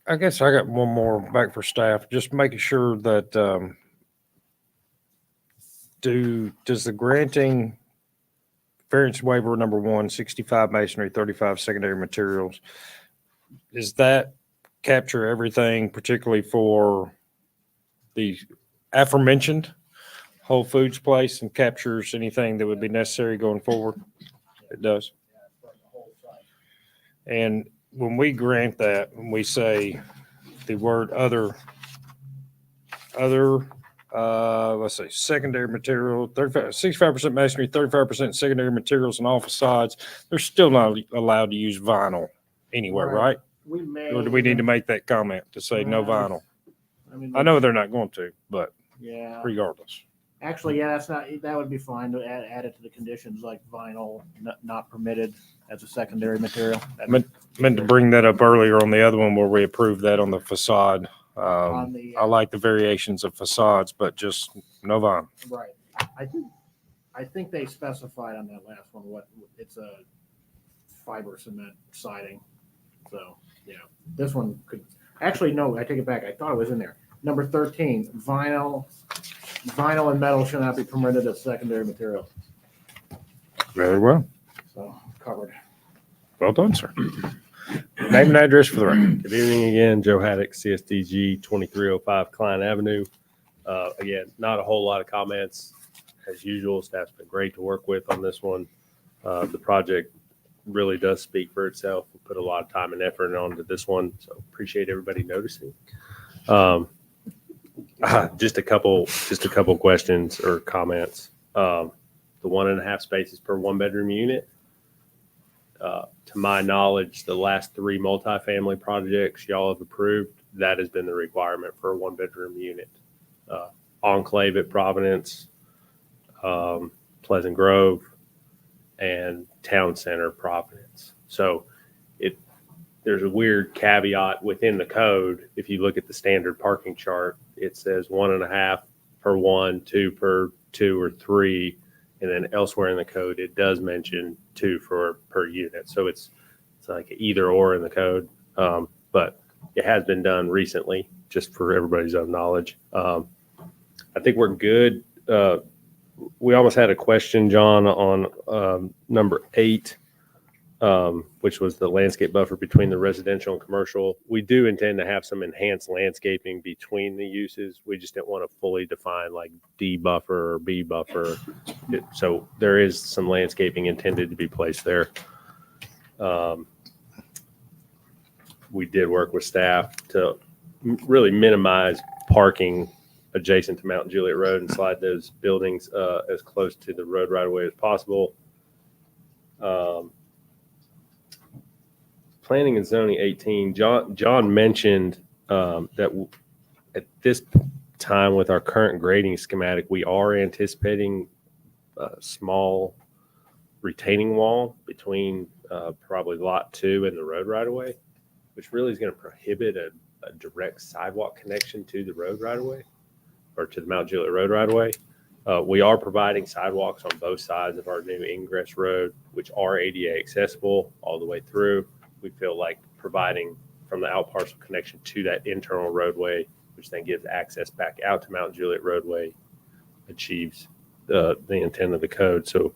I guess I got one more back for staff, just making sure that does the granting variance waiver number 1, 65 masonry, 35 secondary materials, does that capture everything, particularly for the aforementioned Whole Foods place, and captures anything that would be necessary going forward? It does. And when we grant that, when we say the word other, let's say secondary material, 65% masonry, 35% secondary materials and all facades, they're still not allowed to use vinyl anywhere, right? We may. Or do we need to make that comment to say no Well, vinyl? mean, I know they're not going to, but Yeah. regardless. Actually, yeah, that would be fine to add it to the conditions like vinyl not permitted as a secondary material. Meant to bring that up earlier on the other one where we approved that on the facade. On the, I like the variations of facades, but just no vinyl. Right. I think they specified on that last one what it's a fiber cement siding. So, yeah, this one could, actually, no, I take it back. I thought it was in there. Number 13, vinyl and metal should not be permitted as secondary material. Very well. So, covered. Well done, sir. Name and address for the record. Good evening again, Joe Haddock, CSDG 2305 Klein Avenue. Again, not a whole lot of comments. As usual, staff's been great to work with on this one. The project really does speak for itself. We put a lot of time and effort onto this one, so appreciate everybody noticing. Just a couple questions or comments. The 1.5 spaces per 1-bedroom unit. To my knowledge, the last 3 multifamily projects y'all have approved, that has been the requirement for a 1-bedroom unit. Enclave at Providence, Pleasant Grove, and Town Center Providence. So there's a weird caveat within the code. If you look at the standard parking chart, it says 1.5 per 1, 2 per 2 or 3. And then elsewhere in the code, it does mention 2 per unit. So it's like either or in the code. But it has been done recently, just for everybody's own knowledge. I think we're good. We almost had a question, John, on number 8, which was the landscape buffer between the residential and commercial. We do intend to have some enhanced landscaping between the uses. We just didn't want to fully define like D buffer or B buffer. So there is some landscaping intended to be placed there. We did work with staff to really minimize parking adjacent to Mount Juliet Road and slide those buildings as close to the road right away as possible. Planning and zoning 18, John mentioned that at this time with our current grading schematic, we are anticipating a small retaining wall between probably lot 2 and the road right away, which really is going to prohibit a direct sidewalk connection to the road right away or to the Mount Juliet Road right away. We are providing sidewalks on both sides of our new ingress road, which are ADA accessible all the way through. We feel like providing from the out parcel connection to that internal roadway, which then gives access back out to Mount Juliet roadway, achieves the intent of the code. So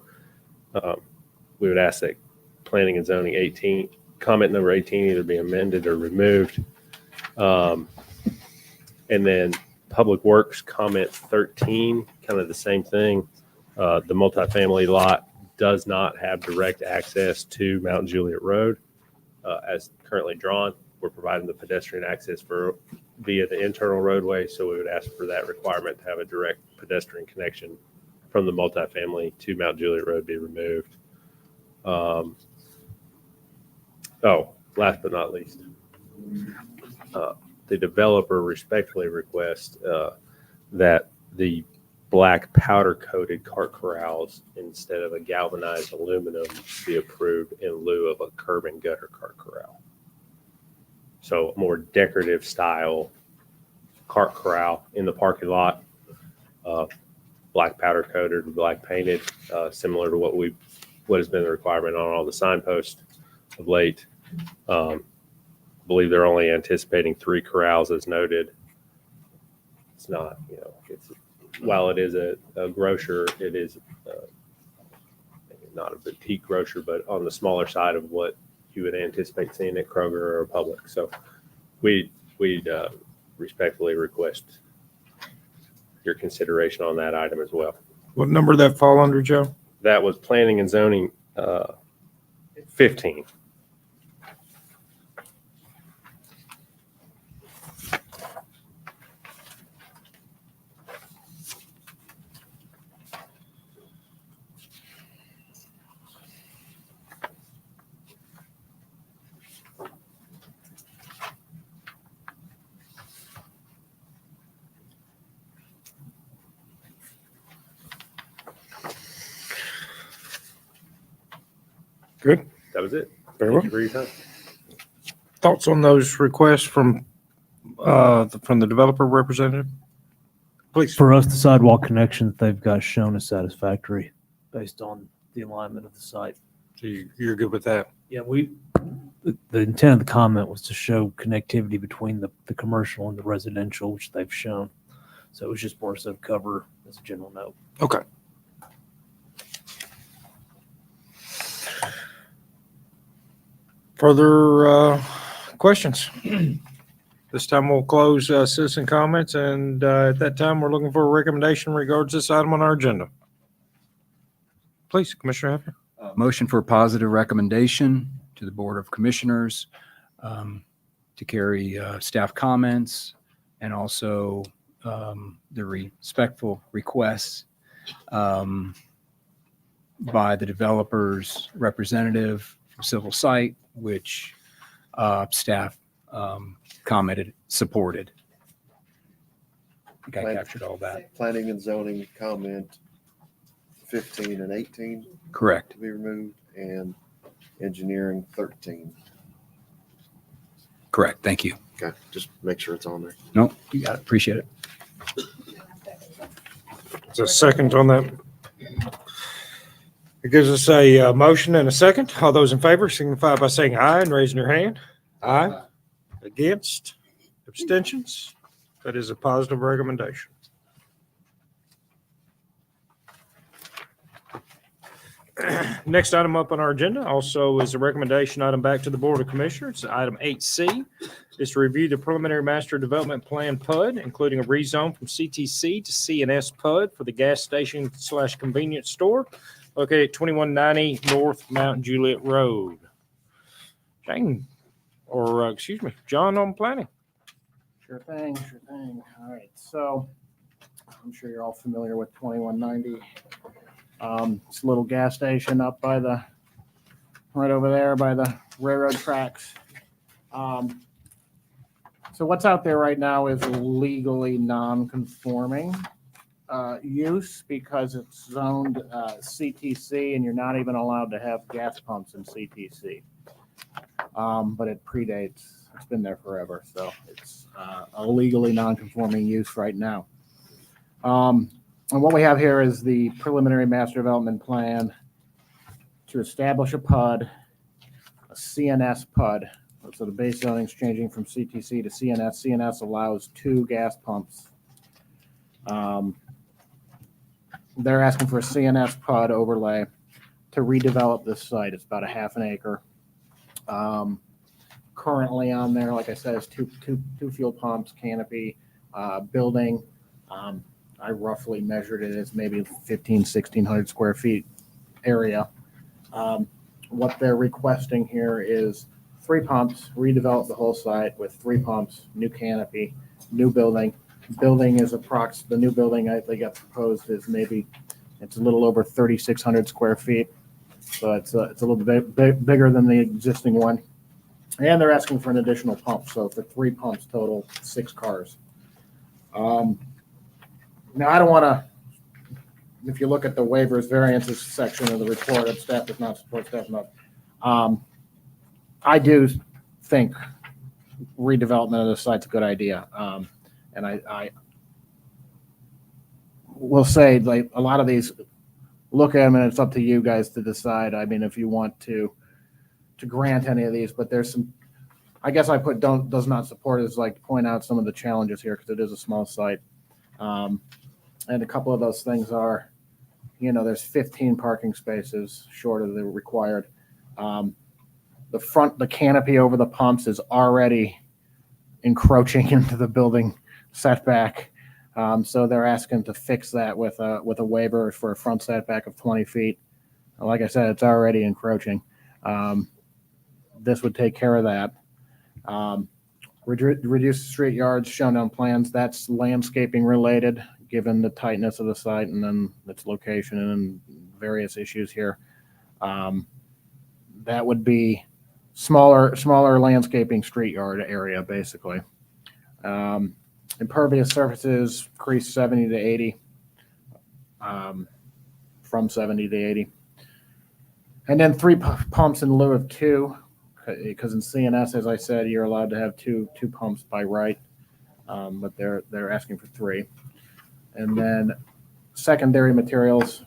we would ask that planning and zoning 18, comment number 18 either be amended or removed. And then public works comment 13, kind of the same thing. The multifamily lot does not have direct access to Mount Juliet Road. As currently drawn, we're providing the pedestrian access via the internal roadway. So we would ask for that requirement to have a direct pedestrian connection from the multifamily to Mount Juliet Road be removed. Last but not least, the developer respectfully requests that the black powder coated cart corrals instead of a galvanized aluminum be approved in lieu of a curb and gutter cart corral. So a more decorative style cart corral in the parking lot, black powder coated, black painted, similar to what has been the requirement on all the signposts of late. I believe they're only anticipating 3 corrals as noted. It's not, while it is a grocer, it is not a boutique grocer, but on the smaller side of what you would anticipate seeing at Kroger or Publix. So we'd respectfully request your consideration on that item as well. What number did that fall under, Joe? That was planning and zoning 15. Good. That was it. Very Thank well. you for your time. Thoughts on those requests from the developer representative? Please. For us, the sidewalk connection that they've got shown is satisfactory based on the alignment of the site. So you're good with that? Yeah, the intent of the comment was to show connectivity between the commercial and the residential, which they've shown. So it was just more so cover as a general note. Okay. Further questions? This time we'll close citizen comments, and at that time, we're looking for a recommendation in regards to this item on our agenda. Please, Commissioner Hefner. Motion for positive recommendation to the Board of Commissioners to carry staff comments and also the respectful requests by the developer's representative from Civil Site, which staff commented, supported. I think I captured all that. Planning and zoning comment 15 and 18 Correct. to be removed, and engineering 13. Correct. Thank you. Okay, just make sure it's on there. No, you got it. Appreciate it. Is there a second on that? It gives us a motion and a second. All those in favor signify by saying aye and raising your hand. Aye. Against? Abstentions? That is a positive recommendation. Next item up on our agenda also is a recommendation item back to the Board of Commissioners. Item 8C is to review the preliminary master development plan PUD, including a rezone from CTC to CNS PUD for the gas station / convenience store located at 2190 North Mount Juliet Road. Shane, or excuse me, John on planning. Sure thing, sure thing. All right, so I'm sure you're all familiar with 2190. It's a little gas station up by right over there by the railroad tracks. So what's out there right now is legally non-conforming use because it's zoned CTC, and you're not even allowed to have gas pumps in CTC. But it predates, it's been there forever, so it's a legally non-conforming use right now. And what we have here is the preliminary master development plan to establish a PUD, a CNS PUD. So the base zoning is changing from CTC to CNS. CNS allows 2 gas pumps. They're asking for a CNS PUD overlay to redevelop this site. It's about a half an acre. Currently on there, like I said, is two fuel pumps, canopy, building. I roughly measured it as maybe 1,600 square feet area. What they're requesting here is 3 pumps, redevelop the whole site with 3 pumps, new canopy, new building. Building is the new building they got proposed is it's a little over 3,600 square feet. So it's a little bit bigger than the existing one. And they're asking for an additional pump. So for 3 pumps total, 6 cars. Now, I don't want to, if you look at the waivers variances section of the report, of staff does not support, staff not. I do think redevelopment of the site's a good idea. And I will say, like, a lot of these, look at them and it's up to you guys to decide. I mean, if you want to grant any of these, but there's some, I guess I put does not support is like to point out some of the challenges here because it is a small site. And a couple of those things are, there's 15 parking spaces short of the required. The canopy over the pumps is already encroaching into the building setback. So they're asking to fix that with a waiver for a front setback of 20 feet. Like I said, it's already encroaching. This would take care of that. Reduce the street yards shown on plans. That's landscaping related, given the tightness of the site and then its location and various issues here. That would be smaller landscaping street yard area, basically. Impervious surfaces increase 70 to 80, from 70 to 80. And then three pumps in lieu of two, because in CNS, as I said, you're allowed to have two pumps by right, but they're asking for three. And then secondary materials,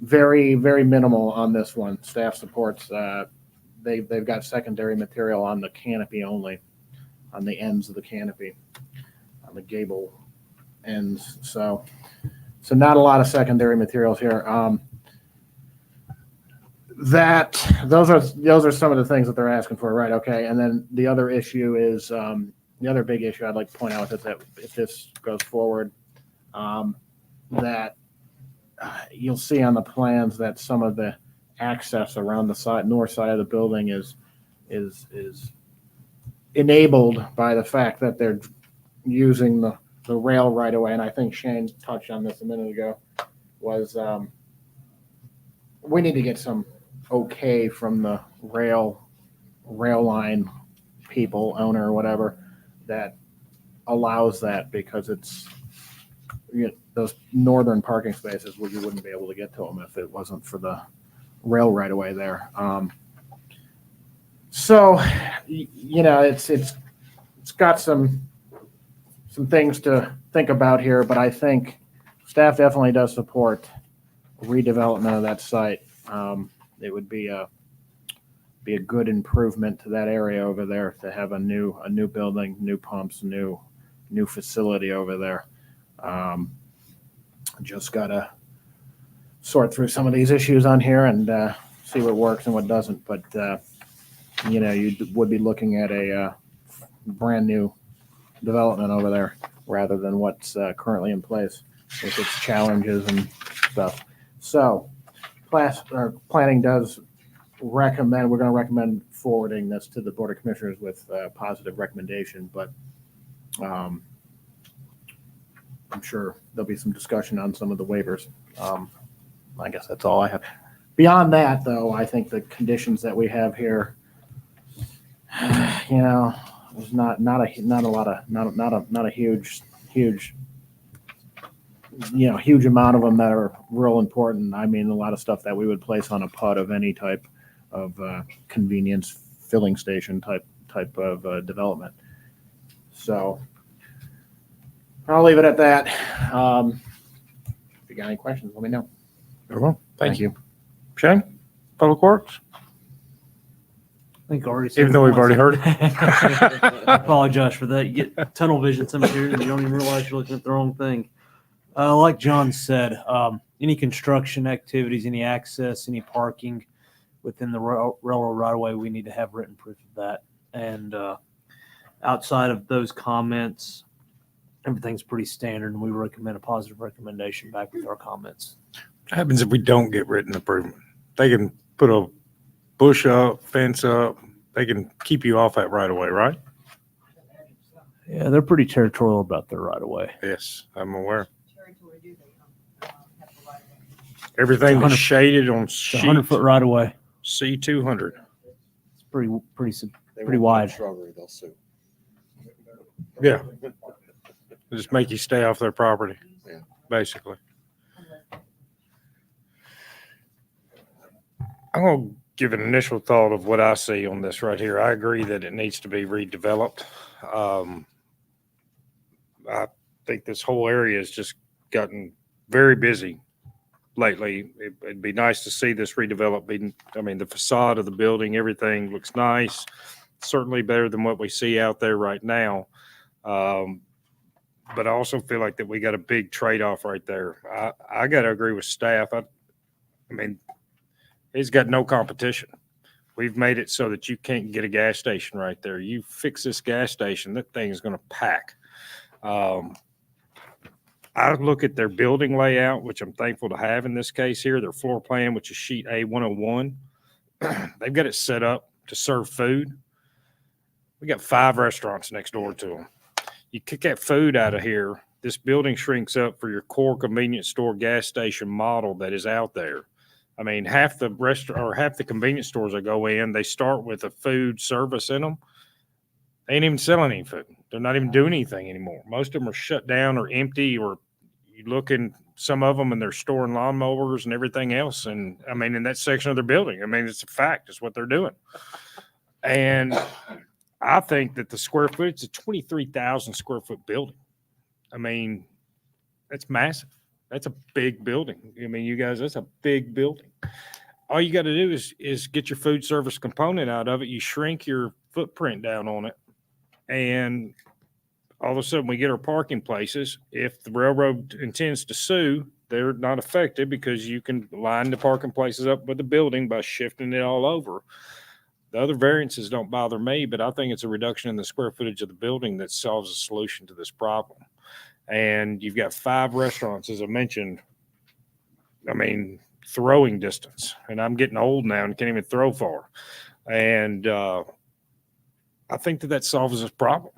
very, very minimal on this one. Staff supports, they've got secondary material on the canopy only, on the ends of the canopy, on the gable ends. So not a lot of secondary materials here. Those are some of the things that they're asking for, right? Okay. And then the other issue is, the other big issue I'd like to point out is that if this goes forward, that you'll see on the plans that some of the access around the north side of the building is enabled by the fact that they're using the rail right away. And I think Shane touched on this a minute ago, was we need to get some okay from the rail line people, owner or whatever, that allows that, because it's, those northern parking spaces where you wouldn't be able to get to them if it wasn't for the rail right away there. So, it's got some things to think about here, but I think staff definitely does support redevelopment of that site. It would be a good improvement to that area over there to have a new building, new pumps, new facility over there. Just gotta sort through some of these issues on here and see what works and what doesn't. But you would be looking at a brand new development over there rather than what's currently in place with its challenges and stuff. So, planning does recommend, we're going to recommend forwarding this to the Board of Commissioners with a positive recommendation, but I'm sure there'll be some discussion on some of the waivers. I guess that's all I have. Beyond that, though, I think the conditions that we have here, there's not a huge amount of them that are real important. I mean, a lot of stuff that we would place on a PUD of any type of convenience filling station type of development. So I'll leave it at that. If you got any questions, let me know. Very well. Thank you. Shane, Public Works? I think already said Even though we've already heard it. I apologize for that. You get tunnel vision sometimes and you don't even realize you're looking at the wrong thing. Like John said, any construction activities, any access, any parking within the railroad right of way, we need to have written proof of that. And outside of those comments, everything's pretty standard, and we recommend a positive recommendation back with our comments. What happens if we don't get written improvement? They can put a bush up, fence up. They can keep you off that right away, right? Yeah, they're pretty territorial about their right of way. Yes, I'm aware. Everything that's shaded on sheet 100-foot right of way. C200. It's pretty wide. Shrubbery, they'll sue. Yeah. Just make you stay off their property, Yeah. basically. I'm going to give an initial thought of what I see on this right here. I agree that it needs to be redeveloped. I think this whole area has just gotten very busy lately. It'd be nice to see this redeveloped. I mean, the facade of the building, everything looks nice. Certainly better than what we see out there right now. But I also feel like that we got a big trade-off right there. I got to agree with staff. I mean, it's got no competition. We've made it so that you can't get a gas station right there. You fix this gas station, that thing is going to pack. I look at their building layout, which I'm thankful to have in this case here, their floor plan, which is sheet A101. They've got it set up to serve food. We got 5 restaurants next door to them. You kick that food out of here, this building shrinks up for your core convenience store gas station model that is out there. I mean, half the restaurant or half the convenience stores I go in, they start with a food service in them. They ain't even selling any food. They're not even doing anything anymore. Most of them are shut down or empty, or You look in some of them and they're storing lawnmowers and everything else. And I mean, in that section of their building, I mean, it's a fact, it's what they're doing. And I think that the square foot, it's a 23,000 square foot building. I mean, that's massive. That's a big building. I mean, you guys, that's a big building. All you got to do is get your food service component out of it. You shrink your footprint down on it. And all of a sudden we get our parking places. If the railroad intends to sue, they're not affected because you can line the parking places up with the building by shifting it all over. The other variances don't bother me, but I think it's a reduction in the square footage of the building that solves a solution to this problem. And you've got 5 restaurants, as I mentioned. I mean, throwing distance, and I'm getting old now and can't even throw far. And I think that solves this problem.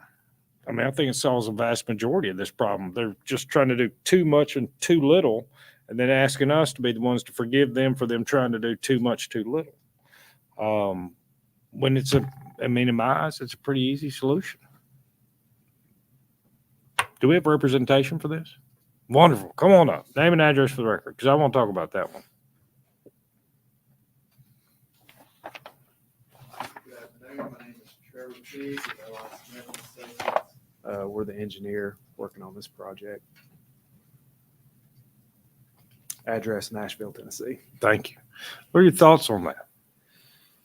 I mean, I think it solves a vast majority of this problem. They're just trying to do too much and too little, and then asking us to be the ones to forgive them for them trying to do too much, too little. When I mean, in my eyes, it's a pretty easy solution. Do we have representation for this? Wonderful. Come on up. Name and address for the record, because I want to talk about that one. Good afternoon. My name is Trevor Teague with Alliance Smith and Associates. We're the engineer working on this project. Address Nashville, Tennessee. Thank you. What are your thoughts on that?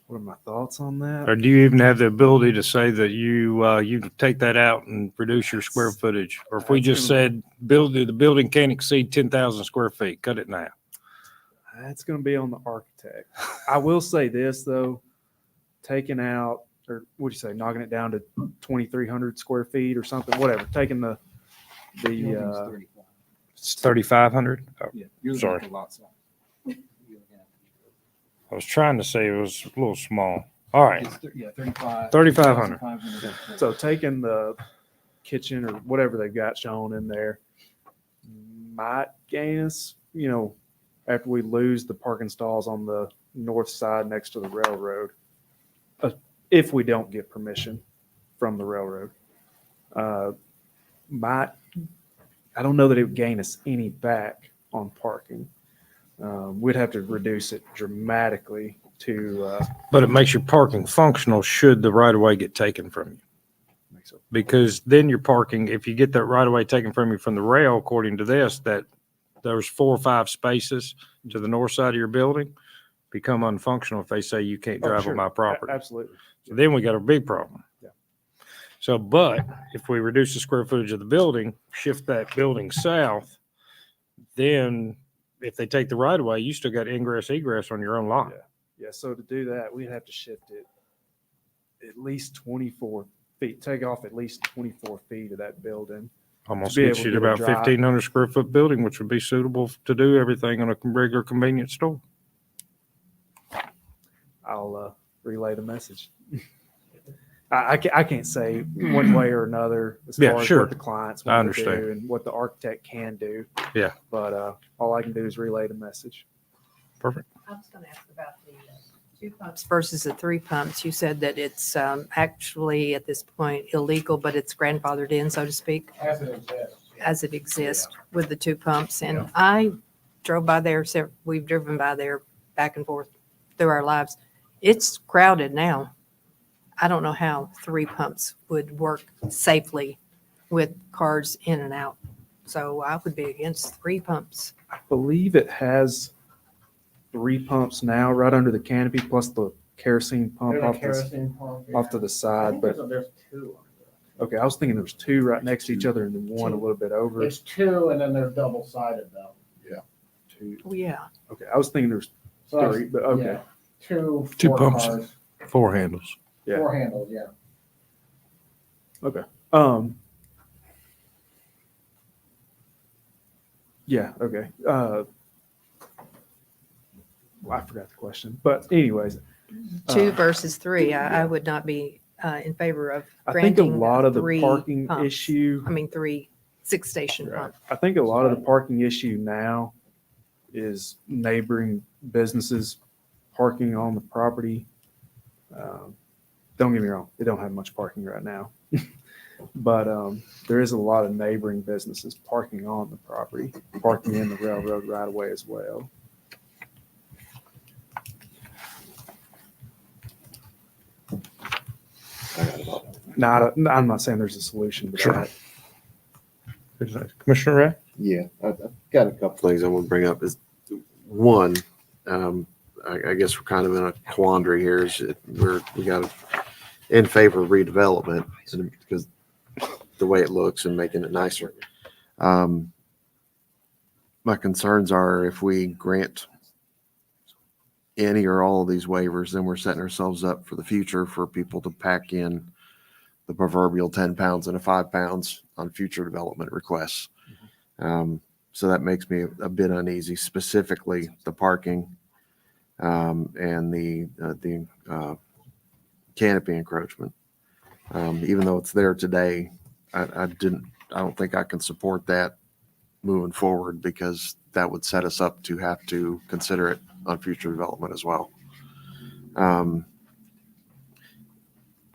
What are my thoughts on that? Or do you even have the ability to say that you take that out and reduce your square footage? Or if we just said the building can't exceed 10,000 square feet, cut it in half? That's going to be on the architect. I will say this though, taking out, or what'd you say, knocking it down to 2,300 square feet or something, whatever, taking the It's 3,500? Oh, Yeah, sorry. a lot smaller. I was trying to say it was a little small. All right. Yeah, 35. 3,500. So taking the kitchen or whatever they've got shown in there might gain us, after we lose the parking stalls on the north side next to the railroad, if we don't get permission from the railroad, I don't know that it would gain us any back on parking. We'd have to reduce it dramatically to. But it makes your parking functional should the right of way get taken from you. Because then your parking, if you get that right of way taken from you from the rail, according to this, that there's 4 or 5 spaces to the north side of your building become unfunctional if they say you can't drive on my property. Absolutely. So then we got a big problem. Yeah. So, but if we reduce the square footage of the building, shift that building south, then if they take the right of way, you still got ingress egress on your own lot. Yeah. So to do that, we'd have to shift it at least 24 feet, take off at least 24 feet of that building. Almost to be gets able you to get a about drive. 1,500 square foot building, which would be suitable to do everything on a regular convenience store. I'll relay the message. I can't say one way or another as Yeah, far as sure. what the clients I want to do understand. and what the architect can do. Yeah. But all I can do is relay the message. Perfect. I was going to ask about the 2 pumps versus the 3 pumps. You said that it's actually at this point illegal, but it's grandfathered in, so to speak, as it exists with the 2 pumps. And I drove by there, we've driven by there back and forth through our lives. It's crowded now. I don't know how 3 pumps would work safely with cars in and out. So I would be against 3 pumps. I believe it has 3 pumps now right under the canopy plus the kerosene pump off to the side. But There's 2. okay, I was thinking there was 2 right next to each other and then one a little bit over. There's 2 and then they're double sided though. Yeah. 2. Oh, yeah. Okay, I was thinking there's So that's- 3, but okay. yeah. 2 2 4 pumps, cars, 4 handles. Yeah. 4 handles, yeah. Okay. Yeah, okay. I forgot the question, but anyways. 2 versus 3, I would not be in favor of I think a granting lot of the 3 parking pumps. issue, 3 6-station pumps. I think a lot of the parking issue now is neighboring businesses parking on the property. Don't get me wrong, they don't have much parking right now. But there is a lot of neighboring businesses parking on the property, parking in the railroad right away as well. I'm not saying there's a solution to Sure. that. Commissioner Ray? Yeah, I've got a couple things I want to bring up. Is one, I guess we're kind of in a quandary here. We got in favor of redevelopment because the way it looks and making it nicer. My concerns are if we grant any or all of these waivers, then we're setting ourselves up for the future for people to pack in the proverbial 10 pounds and 5 pounds on future development requests. So that makes me a bit uneasy, specifically the parking and the canopy encroachment. Even though it's there today, I don't think I can support that moving forward because that would set us up to have to consider it on future development as well.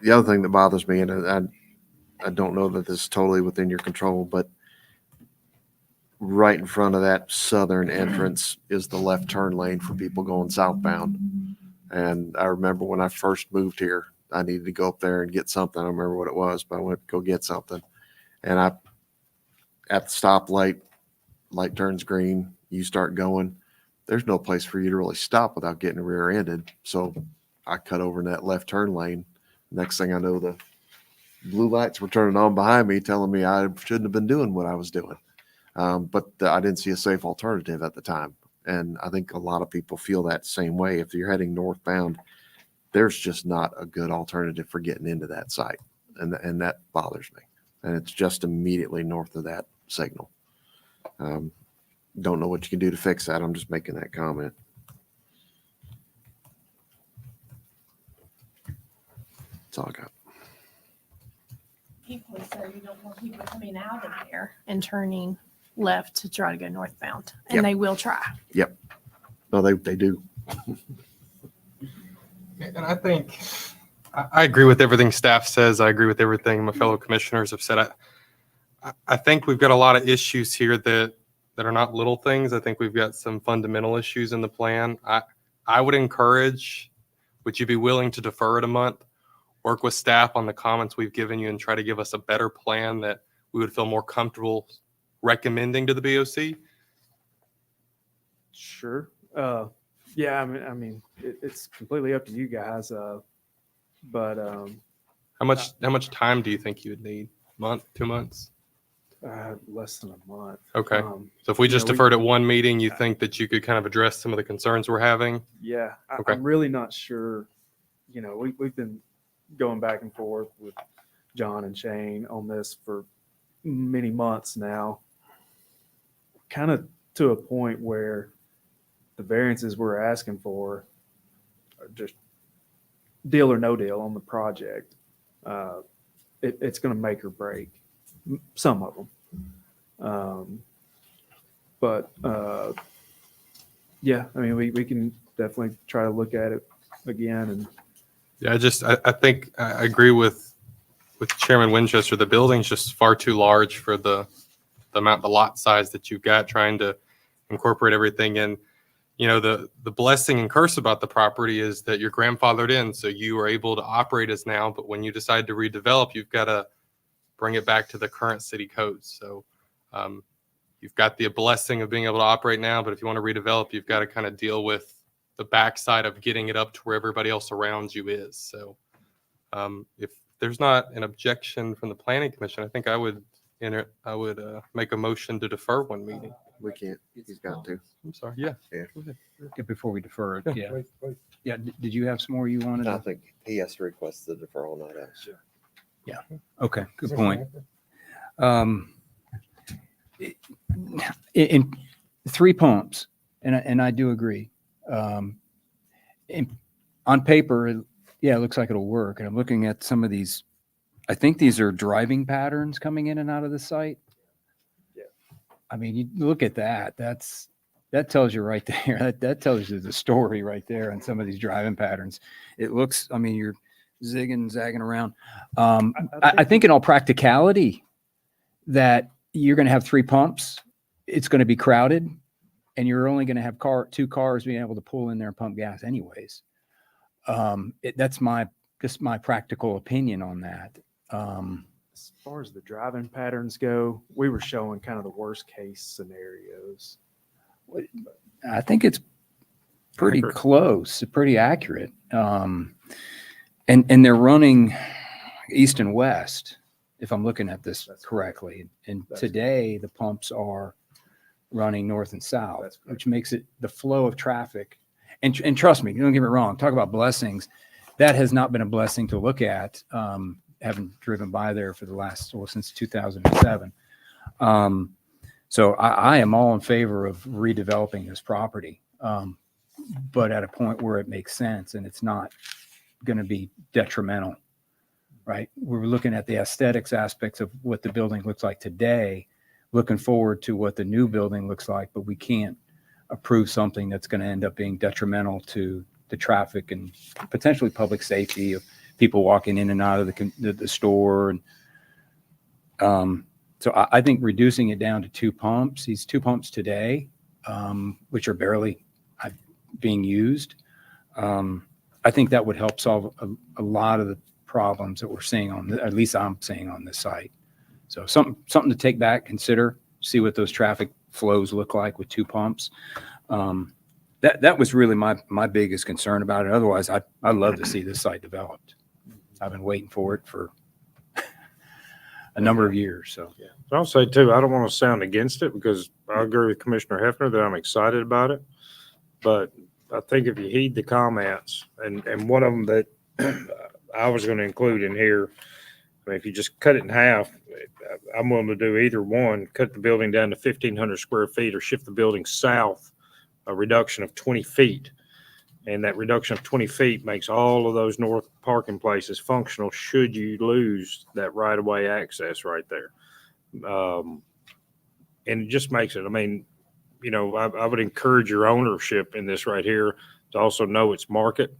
The other thing that bothers me, and I don't know that this is totally within your control, but right in front of that southern entrance is the left turn lane for people going southbound. And I remember when I first moved here, I needed to go up there and get something. I don't remember what it was, but I went to go get something. And at the stoplight, light turns green, you start going. There's no place for you to really stop without getting rear-ended. So I cut over in that left turn lane. Next thing I know, the blue lights were turning on behind me, telling me I shouldn't have been doing what I was doing. But I didn't see a safe alternative at the time. And I think a lot of people feel that same way. If you're heading northbound, there's just not a good alternative for getting into that site. And that bothers me. And it's just immediately north of that signal. Don't know what you can do to fix that. I'm just making that comment. That's all I got. Equally so, you don't want people coming out of there and turning left to try to go northbound, and Yep. they will try. Yep. No, they do. And I think I agree with everything staff says. I agree with everything my fellow commissioners have said. I think we've got a lot of issues here that are not little things. I think we've got some fundamental issues in the plan. I would encourage, would you be willing to defer it a month, work with staff on the comments we've given you and try to give us a better plan that we would feel more comfortable recommending to the BOC? Sure. Yeah, I mean, it's completely up to you guys. But How much time do you think you would need? Month, 2 months? less than a month. Okay. So if we just deferred at one meeting, you think that you could kind of address some of the concerns we're having? Yeah, Okay. I'm really not sure. You know, we've been going back and forth with John and Shane on this for many months now, kind of to a point where the variances we're asking for are just deal or no deal on the project. It's going to make or break some of them. But yeah, I mean, we can definitely try to look at it again. And Yeah, I think I agree with Chairman Winchester. The building's just far too large for the lot size that you've got, trying to incorporate everything in. You know, the blessing and curse about the property is that you're grandfathered in, so you are able to operate as now, but when you decide to redevelop, you've got to bring it back to the current city codes. So you've got the blessing of being able to operate now, but if you want to redevelop, you've got to kind of deal with the backside of getting it up to where everybody else around you is. So if there's not an objection from the Planning Commission, I think I would make a motion to defer one meeting. We can't. He's got to. I'm sorry. Yeah. Yeah. Before we defer it, yeah. Yeah, did you have some more you wanted? I think he has to request the deferral, not us. Sure. Yeah. Okay, good point. In 3 pumps, and I do agree. On paper, yeah, it looks like it'll work. And I'm looking at some of these. I think these are driving patterns coming in and out of the site. Yeah. I mean, you look at that. That tells you right there. That tells you the story right there on some of these driving patterns. It looks. I mean, zigging, zagging around. I think in all practicality that you're going to have 3 pumps. It's going to be crowded, and you're only going to have 2 cars being able to pull in there and pump gas anyways. That's just my practical opinion on that. As far as the driving patterns go, we were showing kind of the worst case scenarios. I think it's pretty Accurate. close, pretty accurate. And they're running east and west, if I'm looking at this correctly. And today the pumps are running north and south, which makes it the flow of traffic. And trust me, don't get me wrong, talk about blessings. That has not been a blessing to look at, having driven by there for the last, since 2007. So I am all in favor of redeveloping this property, but at a point where it makes sense and it's not going to be detrimental, right? We're looking at the aesthetics aspects of what the building looks like today, looking forward to what the new building looks like, but we can't approve something that's going to end up being detrimental to the traffic and potentially public safety of people walking in and out of the store. And so I think reducing it down to 2 pumps, these 2 pumps today, which are barely being used, I think that would help solve a lot of the problems that we're seeing at least I'm seeing on this site. So something to take back, consider, see what those traffic flows look like with 2 pumps. That was really my biggest concern about it. Otherwise, I'd love to see this site developed. I've been waiting for it for a number of years. So I'll say too, I don't want to sound against it because I agree with Commissioner Hefner that I'm excited about it. But I think if you heed the comments, and one of them that I was going to include in here, I mean, if you just cut it in half, I'm willing to do either one, cut the building down to 1,500 square feet or shift the building south, a reduction of 20 feet. And that reduction of 20 feet makes all of those north parking places functional should you lose that right-of-way access right there. And it just makes it, I mean, you know, I would encourage your ownership in this right here to also know its market.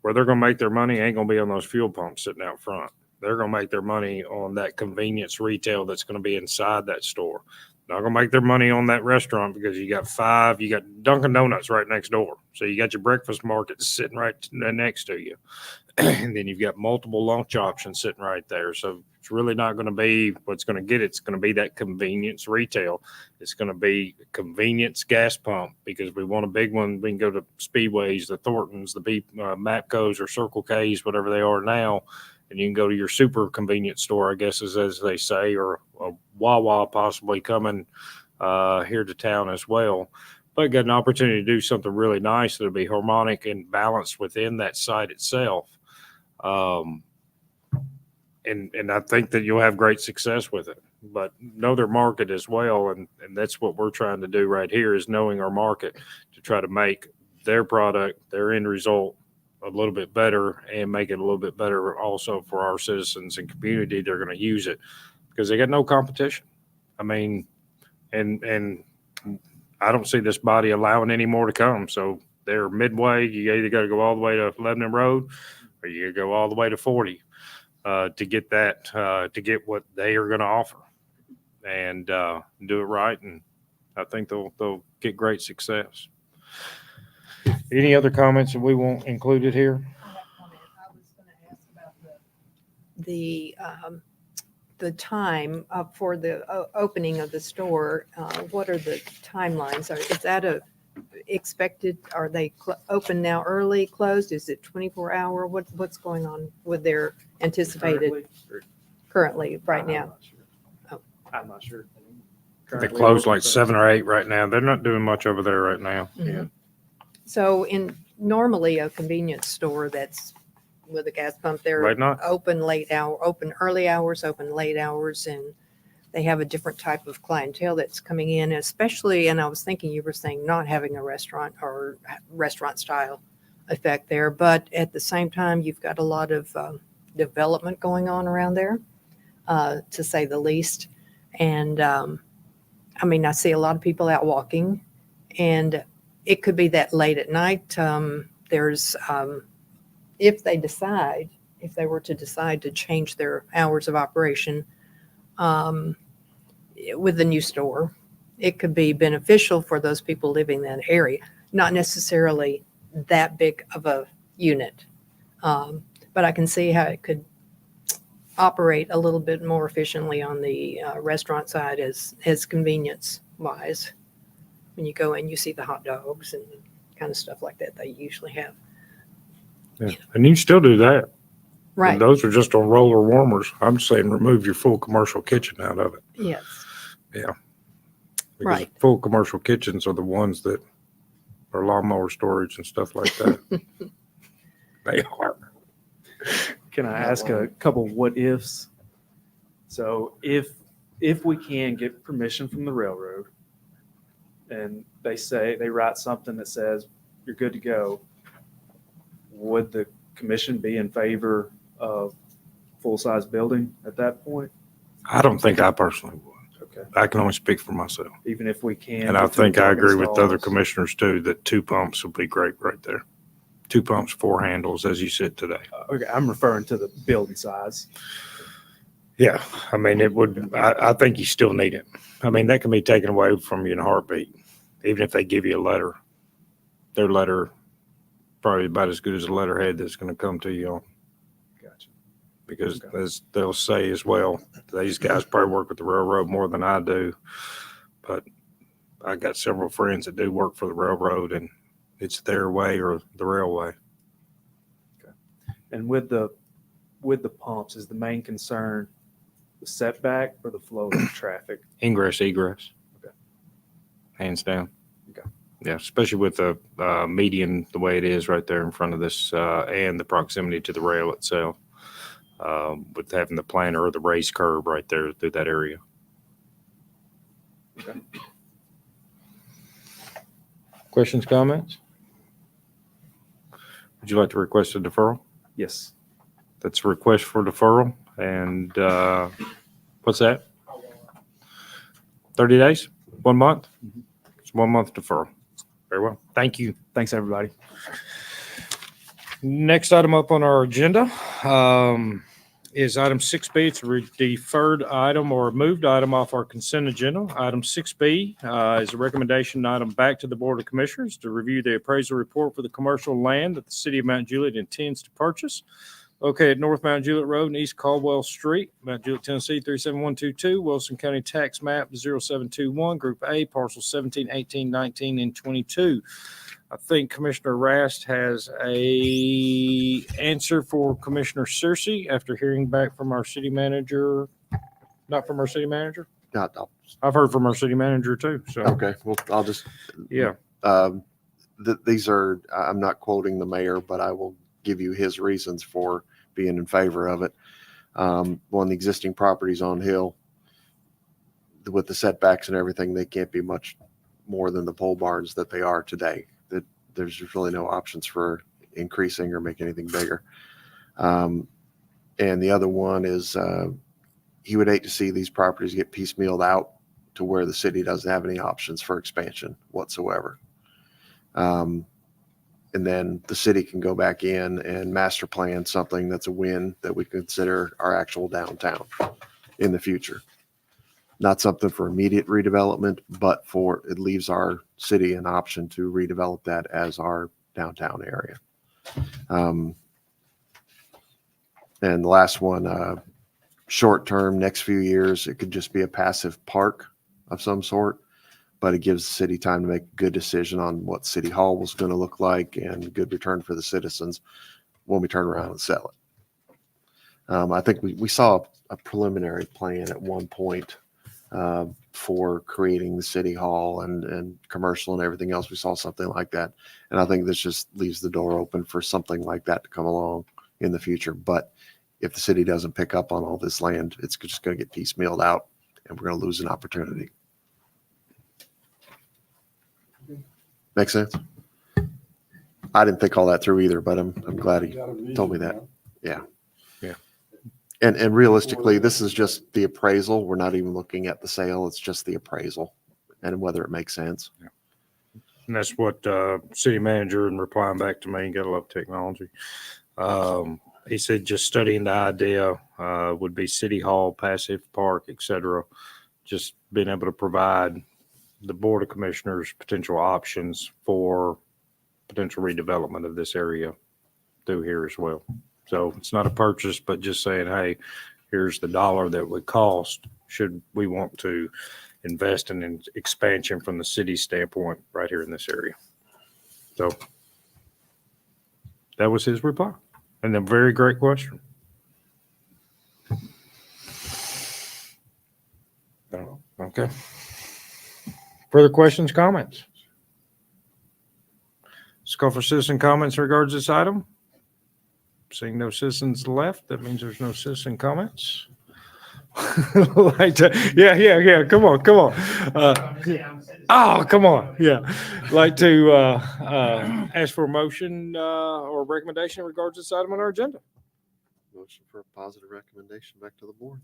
Where they're going to make their money ain't going to be on those fuel pumps sitting out front. They're going to make their money on that convenience retail that's going to be inside that store. Not going to make their money on that restaurant because you got Dunkin' Donuts right next door. So you got your breakfast market sitting right next to you. And then you've got multiple lunch options sitting right there. So it's really not going to be what's going to get it. It's going to be that convenience retail. It's going to be convenience gas pump because we want a big one. We can go to Speedways, the Thorntons, the Mapcos or Circle Ks, whatever they are now. And you can go to your super convenience store, I guess, as they say, or a Wawa possibly coming here to town as well. But got an opportunity to do something really nice that'll be harmonic and balanced within that site itself. And I think that you'll have great success with it. But know their market as well, and that's what we're trying to do right here is knowing our market to try to make their product, their end result, a little bit better and make it a little bit better also for our citizens and community. They're going to use it because they got no competition. I mean, and I don't see this body allowing any more to come. So they're midway. You either got to go all the way to Lebanon Road or you go all the way to 40 to get that, to get what they are going to offer and do it right. And I think they'll get great success. Any other comments that we want included here? The time for the opening of the store. What are the timelines? Is that expected? Are they open now early, closed? Is it 24-hour? What's going on with their anticipated currently right now? I'm not sure. They close like 7 or 8 right now. They're not doing much over there right now. Mm-hmm. So normally a convenience store that's with a gas pump, they're Right now? open early hours, open late hours, and they have a different type of clientele that's coming in, especially, and I was thinking you were saying not having a restaurant or restaurant style effect there, but at the same time, you've got a lot of development going on around there, to say the least. And I mean, I see a lot of people out walking, and it could be that late at night. There's, if they decide, if they were to decide to change their hours of operation with the new store, it could be beneficial for those people living in that area, not necessarily that big of a unit. But I can see how it could operate a little bit more efficiently on the restaurant side as convenience wise. When you go in, you see the hot dogs and kind of stuff like that they usually have. Yeah. And you can still do that. Right. And those are just on roller warmers. I'm saying remove your full commercial kitchen out of it. Yes. Yeah. Because Right. full commercial kitchens are the ones that are lawnmower storage and stuff like that. They are. Can I ask a couple what ifs? So if we can get permission from the railroad and they write something that says you're good to go, would the commission be in favor of full-size building at that point? I don't think I personally would. Okay. I can only speak for myself. Even if we can. And I get to the think I parking agree with other stalls? commissioners too, that 2 pumps would be great right there. 2 pumps, 4 handles, as you said today. Okay, I'm referring to the building size. Yeah, I mean, it would, I think you still need it. I mean, that can be taken away from you in a heartbeat, even if they give you a letter. Their letter probably about as good as a letterhead that's going to come to you on. Gotcha. Because as they'll say as well, these guys probably work with the railroad more than I do. But I got several friends that do work for the railroad, and it's their way or the railway. And with the pumps, is the main concern the setback or the flow of traffic? Ingress, egress. Okay. Hands down. Okay. Yeah, especially with the median, the way it is right there in front of this, and the proximity to the rail itself, with having the planter or the raised curb right there through that area. Okay. Questions, comments? Would you like to request a deferral? Yes. That's a request for deferral. And what's that? 30 days? 1 month? It's 1 month deferral. Very well. Thank you. Thanks, everybody. Next item up on our agenda is item 6B. It's a deferred item or moved item off our consent agenda. Item 6B is a recommendation item back to the Board of Commissioners to review the appraisal report for the commercial land that the city of Mount Juliet intends to purchase, located North Mount Juliet Road and East Caldwell Street, Mount Juliet, Tennessee 37122, Wilson County Tax Map 0721, Group A, Parcel 17, 18, 19, and 22. I think Commissioner Rast has a answer for Commissioner Searcy after hearing back from our city manager. Not from our city manager? I've heard from our city manager too. So Okay, well, I'll just. Yeah. These are, I'm not quoting the mayor, but I will give you his reasons for being in favor of it. One of the existing properties on Hill, with the setbacks and everything, they can't be much more than the pole barns that they are today. That there's just really no options for increasing or making anything bigger. And the other one is he would hate to see these properties get piecemealed out to where the city doesn't have any options for expansion whatsoever. And then the city can go back in and master plan something that's a win that we consider our actual downtown in the future. Not something for immediate redevelopment, but for, it leaves our city an option to redevelop that as our downtown area. And the last one, short term, next few years, it could just be a passive park of some sort, but it gives the city time to make a good decision on what City Hall was going to look like and good return for the citizens when we turn around and sell it. I think we saw a preliminary plan at one point for creating the City Hall and commercial and everything else. We saw something like that. And I think this just leaves the door open for something like that to come along in the future. But if the city doesn't pick up on all this land, it's just going to get piecemealed out and we're going to lose an opportunity. Make sense? I didn't think all that through either, but I'm glad he told me that. Yeah. Yeah. And realistically, this is just the appraisal. We're not even looking at the sale. It's just the appraisal and whether it makes sense. And that's what city manager and replying back to me, gotta love technology. he said just studying the idea would be City Hall, Passive Park, et cetera. Just being able to provide the Board of Commissioners potential options for potential redevelopment of this area through here as well. So it's not a purchase, but just saying, hey, here's the dollar that would cost should we want to invest in an expansion from the city standpoint right here in this area. So that was his reply. And a very great question. Okay. Further questions, comments? Let's call for citizen comments in regards to this item. Seeing no citizens left, that means there's no citizen comments. Yeah. Come on. Oh, come on. Yeah. Like to ask for a motion or recommendation in regards to this item on our agenda. Motion for a positive recommendation back to the board.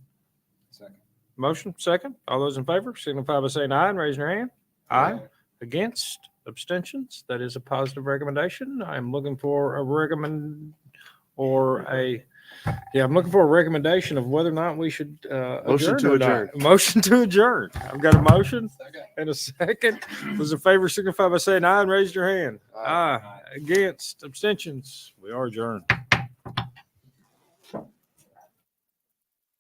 Second. Motion, second. All those in favor signify by saying aye and raising your hand. Aye. Against, abstentions. That is a positive recommendation. I'm looking for a I'm looking for a recommendation of whether or not we should Motion to or not. adjourn. Motion to adjourn. I've got a motion and a second. Those in favor signify by saying aye and raise your hand. Aye. Against, abstentions. We are adjourned.